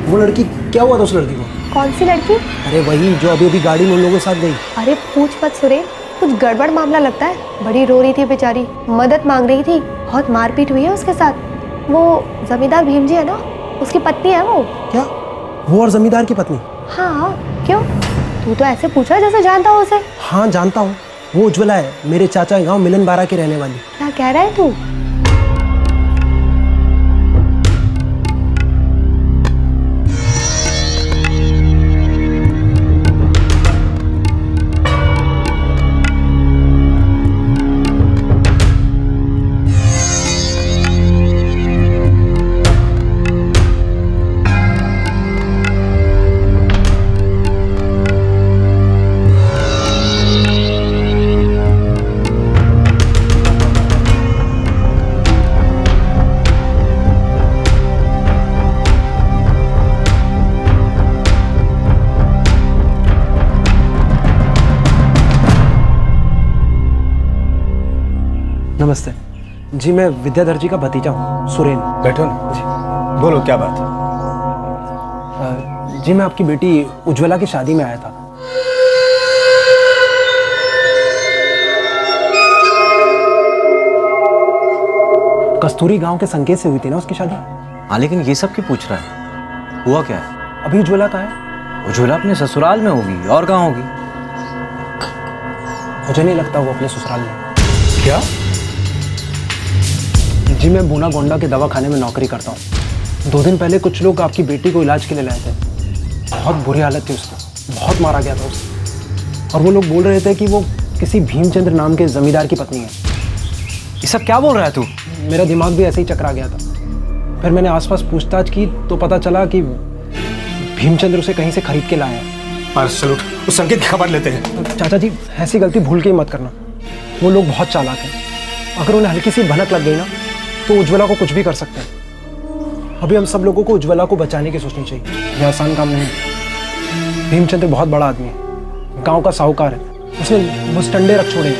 वो लड़की, क्या हुआ था उस लड़की को? कौन सी लड़की? अरे वही जो अभी अभी गाड़ी में उन लोगों के साथ गई। अरे पूछ मत सुरेन, कुछ गड़बड़ मामला लगता है। बड़ी रो रही थी बेचारी, मदद मांग रही थी, बहुत मारपीट हुई है उसके साथ। वो जमींदार भीम जी है ना, उसकी पत्नी है वो। क्या? वो और जमींदार की पत्नी? हाँ, क्यों? तू तो ऐसे पूछा जैसे जानता हो उसे। हाँ जानता हूँ, वो उज्ज्वला है, मेरे चाचा गाँव मिलन बारा की रहने वाली। क्या कह रहा है तू? नमस्ते जी, मैं विद्याधर जी का भतीजा हूँ, सुरेन। बैठो ना जी, बोलो क्या बात है? जी मैं आपकी बेटी उज्ज्वला की शादी में आया था। कस्तूरी गांव के संकेत से हुई थी ना उसकी शादी। हाँ लेकिन ये सब क्यों पूछ रहा है? हुआ क्या है? अभी उज्ज्वला का है। उज्ज्वला अपने ससुराल में होगी, और कहाँ होगी? मुझे नहीं लगता वो अपने ससुराल में। क्या? जी मैं बूना गोंडा के दवाखाने में नौकरी करता हूँ। 2 दिन पहले कुछ लोग आपकी बेटी को इलाज के लिए लाए थे। बहुत बुरी हालत थी उसकी, बहुत मारा गया था उसे। और वो लोग बोल रहे थे कि वो किसी भीमचंद्र नाम के जमींदार की पत्नी है। ये सब क्या बोल रहा है तू? मेरा दिमाग भी ऐसे ही चकरा गया था। फिर मैंने आसपास पूछताछ की तो पता चला कि भीमचंद्र उसे कहीं से खरीद के लाया है। चलो उस संकेत की खबर लेते हैं। चाचा जी ऐसी गलती भूल के ही मत करना, वो लोग बहुत चालाक हैं। अगर उन्हें हल्की सी भनक लग गई ना तो उज्ज्वला को कुछ भी कर सकते हैं। अभी हम सब लोगों को उज्ज्वला को बचाने की सोचनी चाहिए, यह आसान काम नहीं। भीमचंद्र बहुत बड़ा आदमी है, गांव का साहूकार है। उसने मुस्टंडे रख छोड़े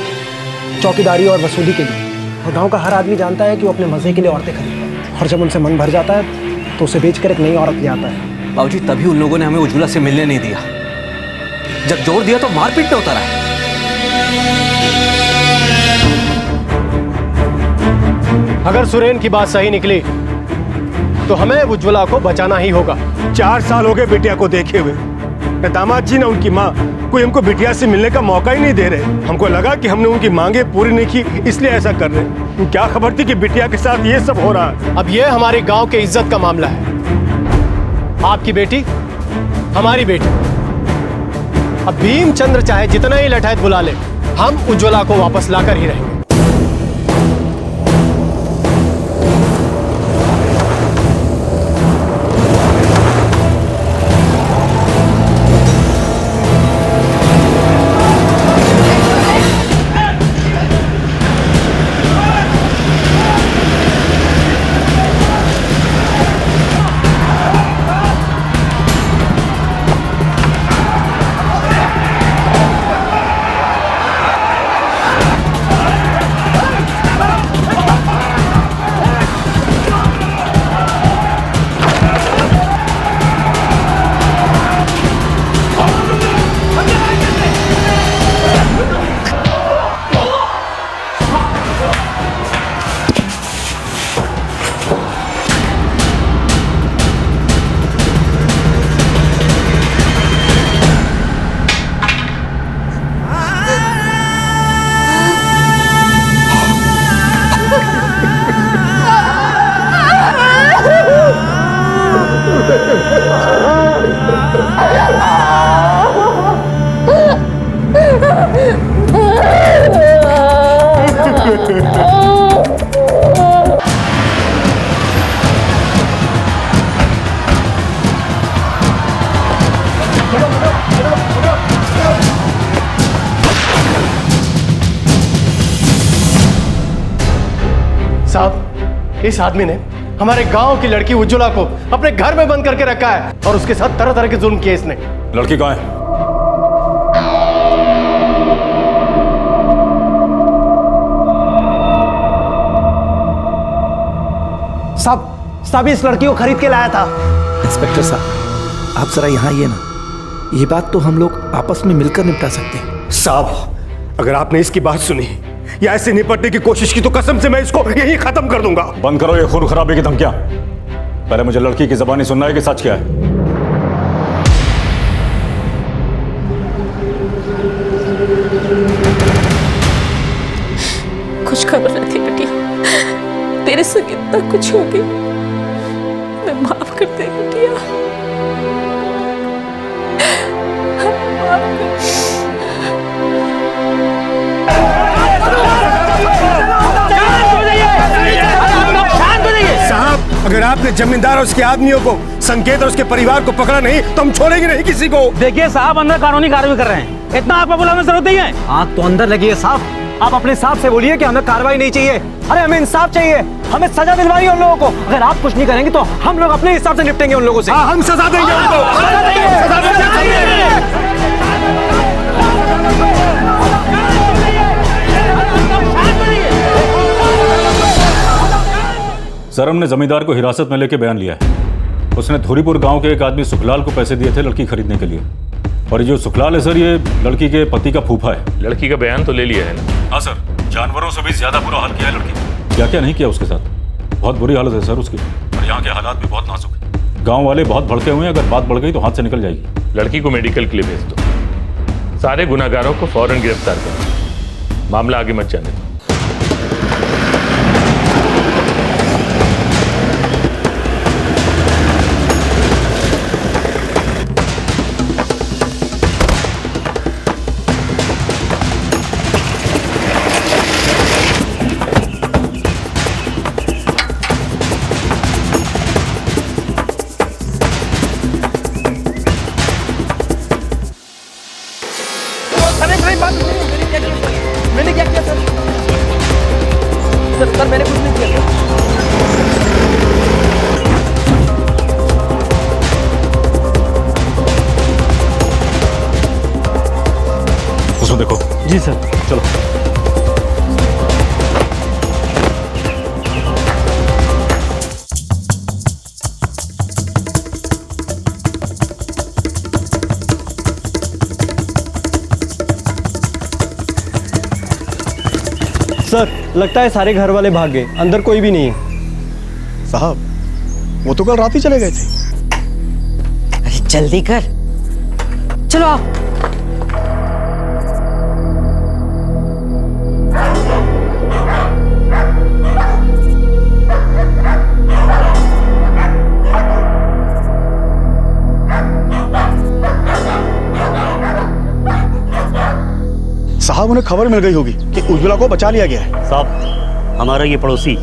चौकीदारी और वसूली के लिए। और गांव का हर आदमी जानता है कि वो अपने मजे के लिए औरतें खरीदता है, और जब उनसे मन भर जाता है तो उसे बेचकर एक नई औरत ले आता है। बाबूजी तभी उन लोगों ने हमें उज्ज्वला से मिलने नहीं दिया। जब जोर दिया तो मारपीट पे उतरा है। अगर सुरेन की बात सही निकली तो हमें उज्ज्वला को बचाना ही होगा। 4 साल हो गए बेटिया को देखे हुए, न दामाद जी न उनकी माँ कोई हमको बिटिया से मिलने का मौका ही नहीं दे रहे। हमको लगा कि हमने उनकी मांगे पूरी नहीं की इसलिए ऐसा कर रहे। क्या खबर थी कि बिटिया के साथ ये सब हो रहा है। अब ये हमारे गांव के इज्जत का मामला है। आपकी बेटी हमारी बेटी। अब भीमचंद्र चाहे जितना ही लठायत बुला ले, हम उज्ज्वला को वापस लाकर ही रहेंगे। साहब, इस आदमी ने हमारे गांव की लड़की उज्ज्वला को अपने घर में बंद करके रखा है और उसके साथ तरह तरह के जुल्म किए इसने। लड़की कहाँ है? साहब इस लड़की को खरीद के लाया था। इंस्पेक्टर साहब, आप जरा यहाँ आइए ना। ये बात तो हम लोग आपस में मिलकर निपटा सकते हैं। साहब, अगर आपने इसकी बात सुनी या ऐसे निपटने की कोशिश की तो कसम से मैं इसको यहीं खत्म कर दूंगा। बंद करो ये खून खराबे की धमकियां। पहले मुझे लड़की की जबानी सुनना है कि सच क्या है। कुछ खबर नहीं थी बिटिया, तेरे से कितना कुछ हो गया। मैं माफ कर दे बिटिया, माफ कर। साहब, अगर आपने जमींदार और उसके आदमियों को, संकेत और उसके परिवार को पकड़ा नहीं तो हम छोड़ेंगे नहीं किसी को। देखिए साहब, अंदर कानूनी कार्रवाई कर रहे हैं, इतना आपको बुलाने की जरूरत नहीं है। आग तो अंदर लगी है साहब, आप अपने हिसाब से बोलिए कि हमें कार्रवाई नहीं चाहिए। अरे हमें इंसाफ चाहिए, हमें सजा दिलवानी है उन लोगों को। अगर आप कुछ नहीं करेंगे तो हम लोग अपने हिसाब से निपटेंगे उन लोगों से। हाँ, हम सजा देंगे उनको। सर, हमने जमींदार को हिरासत में लेके बयान लिया है। उसने धुरीपुर गांव के एक आदमी सुखलाल को पैसे दिए थे लड़की खरीदने के लिए। और ये जो सुखलाल है सर, ये लड़की के पति का फूफा है। लड़की का बयान तो ले लिया है ना? हाँ सर, जानवरों से भी ज्यादा बुरा हाल किया है लड़की ने। क्या क्या नहीं किया उसके साथ। बहुत बुरी हालत है सर उसकी, और यहाँ के हालात भी बहुत नाजुक है। गाँव वाले बहुत भड़के हुए हैं, अगर बात बढ़ गई तो हाथ से निकल जाएगी। लड़की को मेडिकल के लिए भेज दो। सारे गुनाहगारों को फौरन गिरफ्तार करो। मामला आगे मत जाने दो। मैंने क्या किया सर? सर मैंने कुछ नहीं किया। उसमें देखो। जी सर। चलो। सर, लगता है सारे घर वाले भाग गए, अंदर कोई भी नहीं है। साहब, वो तो कल रात ही चले गए थे। अरे जल्दी कर, चलो आओ। साहब उन्हें खबर मिल गई होगी कि उज्ज्वला को बचा लिया गया है। साहब हमारा ये पड़ोसी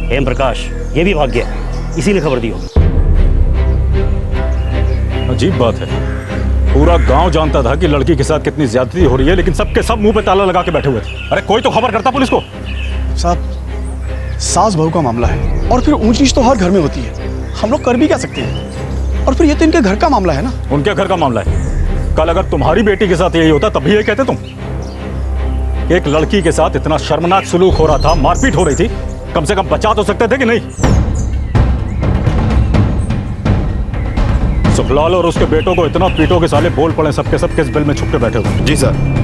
हेम प्रकाश ये भी भाग गया, इसी ने खबर दी होगी। अजीब बात है, पूरा गांव जानता था कि लड़की के साथ कितनी ज्यादती हो रही है, लेकिन सबके सब मुंह पे ताला लगा के बैठे हुए थे। अरे कोई तो खबर करता पुलिस को। साहब सास बहू का मामला है और फिर ऊंच नीच तो हर घर में होती है, हम लोग कर भी क्या सकते हैं। और फिर ये तो इनके घर का मामला है ना। उनके घर का मामला है। कल अगर तुम्हारी बेटी के साथ यही होता तब भी ये कहते तुम। एक लड़की के साथ इतना शर्मनाक सुलूक हो रहा था, मारपीट हो रही थी, कम से कम बचा तो सकते थे कि नहीं? सुखलाल और उसके बेटों को इतना पीटो के साले बोल पड़े सबके सब किस बिल में छुप के बैठे हुए। जी सर।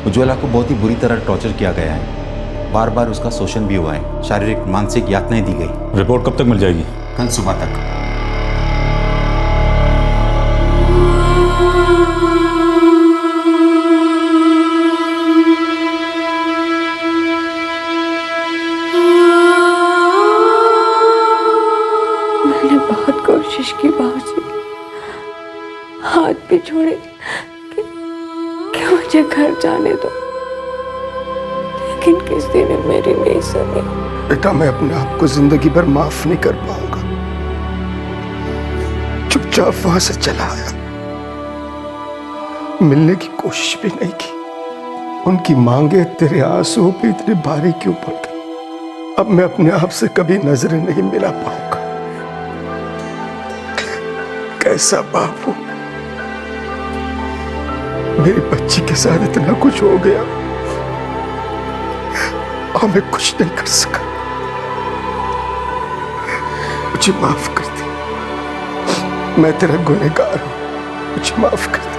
उज्ज्वला को बहुत ही बुरी तरह टॉर्चर किया गया है, बार बार उसका शोषण भी हुआ है, शारीरिक मानसिक यातनाएं दी गई। रिपोर्ट कब तक मिल जाएगी? कल सुबह तक। मैंने बहुत कोशिश की बाबूजी, हाथ भी छोड़े कि मुझे घर जाने दो, लेकिन किसी ने मेरी नहीं सुनी। बेटा मैं अपने आप को जिंदगी भर माफ नहीं कर पाऊंगा। चुपचाप वहां से चला आया, मिलने की कोशिश भी नहीं की। उनकी मांगे तेरे आंसुओं पे इतने भारी क्यों पड़ गई? अब मैं अपने आप से कभी नजरें नहीं मिला पाऊंगा। कैसा बाप हूं, मेरी बच्ची के साथ इतना कुछ हो गया और मैं कुछ नहीं कर सका। मुझे माफ कर दे, मैं तेरा गुनहगार हूं, मुझे माफ कर दे।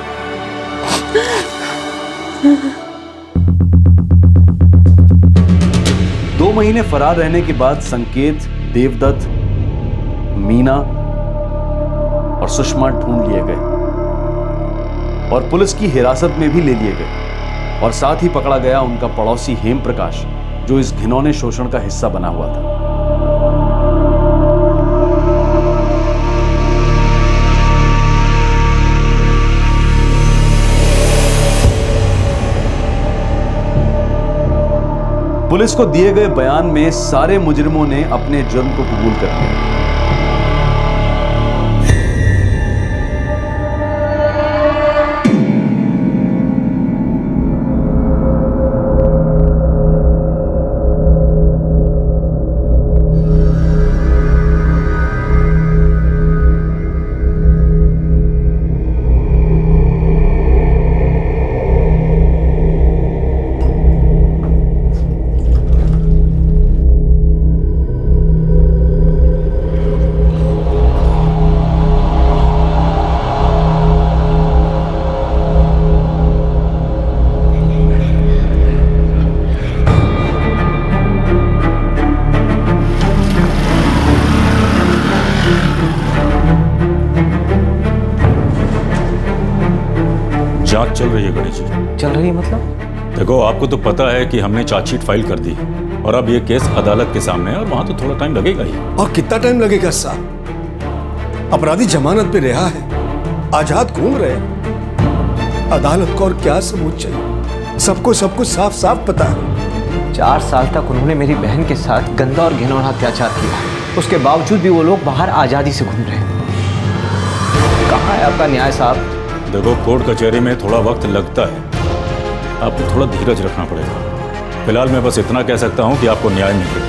2 महीने फरार रहने के बाद संकेत, देवदत्त, मीना और सुषमा ढूंढ लिए गए और पुलिस की हिरासत में भी ले लिए गए और साथ ही पकड़ा गया उनका पड़ोसी हेम प्रकाश, जो इस घिनौने शोषण का हिस्सा बना हुआ था। पुलिस को दिए गए बयान में सारे मुजरिमों ने अपने जुर्म को कबूल कर लिया। जांच चल रही है गणेश जी। चल रही है मतलब? देखो आपको तो पता है कि हमने चार्जशीट फाइल कर दी और अब ये केस अदालत के सामने है और वहां तो थोड़ा टाइम लगेगा ही। और कितना टाइम लगेगा साहब? अपराधी जमानत पे रिहा है, आजाद घूम रहे हैं। अदालत को और क्या सबूत चाहिए? सबको सब कुछ साफ साफ पता है। 4 साल तक उन्होंने मेरी बहन के साथ गंदा और घिनौना अत्याचार किया, उसके बावजूद भी वो लोग बाहर आजादी से घूम रहे हैं। कहाँ है आपका न्याय साहब? देखो कोर्ट कचहरी में थोड़ा वक्त लगता है, आपको थोड़ा धीरज रखना पड़ेगा। फिलहाल मैं बस इतना कह सकता हूं कि आपको न्याय मिले।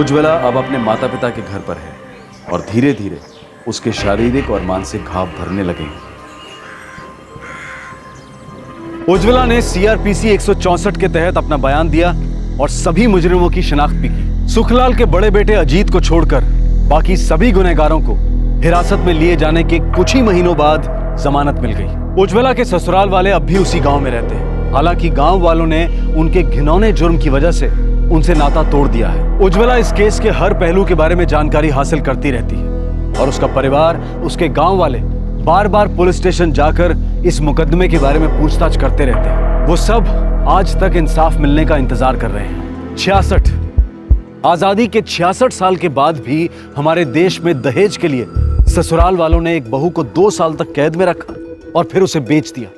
उज्ज्वला अब अपने माता पिता के घर पर है और धीरे धीरे उसके शारीरिक और मानसिक घाव भरने लगेंगे। उज्ज्वला ने सीआरपीसी 164 के तहत अपना बयान दिया और सभी मुजरिमों की शिनाख्त भी की। सुखलाल के बड़े बेटे अजीत को छोड़कर बाकी सभी गुनहगारों को हिरासत में लिए जाने के कुछ ही महीनों बाद जमानत मिल गई। उज्ज्वला के ससुराल वाले अब भी उसी गांव में रहते हैं। हालांकि गांव वालों ने उनके घिनौने जुर्म की वजह से उनसे नाता तोड़ दिया है। उज्ज्वला इस केस के हर पहलू के बारे में जानकारी हासिल करती रहती है और उसका परिवार, उसके गांव वाले बार बार पुलिस स्टेशन जाकर इस मुकदमे के बारे में पूछताछ करते रहते हैं। वो सब आज तक इंसाफ मिलने का इंतजार कर रहे हैं। 66 आजादी के 66 साल के बाद भी हमारे देश में दहेज के लिए ससुराल वालों ने एक बहू को 2 साल तक कैद में रखा और फिर उसे बेच दिया,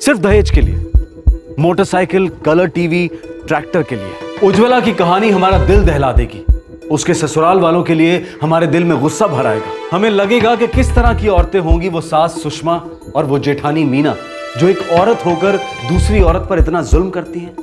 सिर्फ दहेज के लिए। मोटरसाइकिल, कलर टीवी, ट्रैक्टर के लिए। उज्ज्वला की कहानी हमारा दिल दहला देगी। उसके ससुराल वालों के लिए हमारे दिल में गुस्सा भर आएगा। हमें लगेगा कि किस तरह की औरतें होंगी वो सास सुषमा और वो जेठानी मीना, जो एक औरत होकर दूसरी औरत पर इतना जुल्म करती हैं।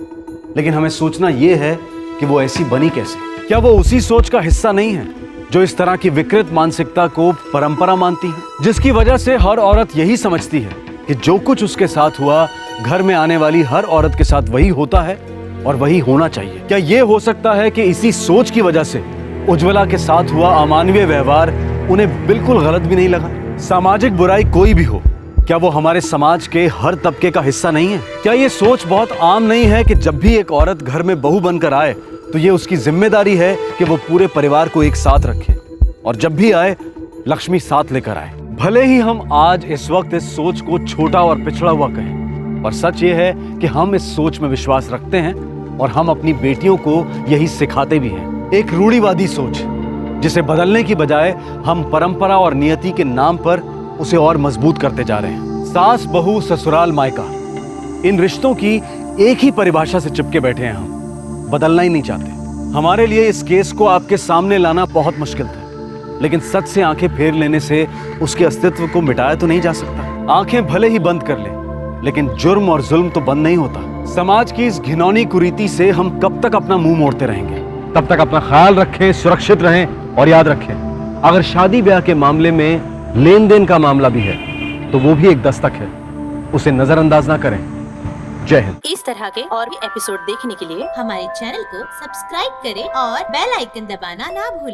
लेकिन हमें सोचना यह है कि वो ऐसी बनी कैसे। क्या वो उसी सोच का हिस्सा नहीं है जो इस तरह की विकृत मानसिकता को परंपरा मानती है, जिसकी वजह से हर औरत यही समझती है कि जो कुछ उसके साथ हुआ घर में आने वाली हर औरत के साथ वही होता है और वही होना चाहिए। क्या ये हो सकता है कि इसी सोच की वजह से उज्ज्वला के साथ हुआ अमानवीय व्यवहार उन्हें बिल्कुल गलत भी नहीं लगा? सामाजिक बुराई कोई भी हो, क्या वो हमारे समाज के हर तबके का हिस्सा नहीं है? क्या ये सोच बहुत आम नहीं है कि जब भी एक औरत घर में बहू बनकर आए तो ये उसकी जिम्मेदारी है कि वो पूरे परिवार को एक साथ रखे और जब भी आए लक्ष्मी साथ लेकर आए। भले ही हम आज इस वक्त इस सोच को छोटा और पिछड़ा हुआ कहें, पर सच ये है कि हम इस सोच में विश्वास रखते हैं और हम अपनी बेटियों को यही सिखाते भी हैं। एक रूढ़िवादी सोच जिसे बदलने की बजाय हम परंपरा और नियति के नाम पर उसे और मजबूत करते जा रहे हैं। सास बहू ससुराल मायका, इन रिश्तों की एक ही परिभाषा से चिपके बैठे हैं। हम बदलना ही नहीं चाहते। हमारे लिए इस केस को आपके सामने लाना बहुत मुश्किल था, लेकिन सच से आंखें फेर लेने से उसके अस्तित्व को मिटाया तो नहीं जा सकता। आंखें भले ही बंद कर ले, लेकिन जुर्म और जुल्म तो बंद नहीं होता। समाज की इस घिनौनी कुरीति से हम कब तक अपना मुंह मोड़ते रहेंगे? तब तक अपना ख्याल रखें, सुरक्षित रहें और याद रखें, अगर शादी ब्याह के मामले में लेन देन का मामला भी है तो वो भी एक दस्तक है, उसे नजरअंदाज ना करें। जय हिंद। इस तरह के और भी एपिसोड देखने के लिए हमारे चैनल को सब्सक्राइब करें और बेल आइकन दबाना ना भूलें।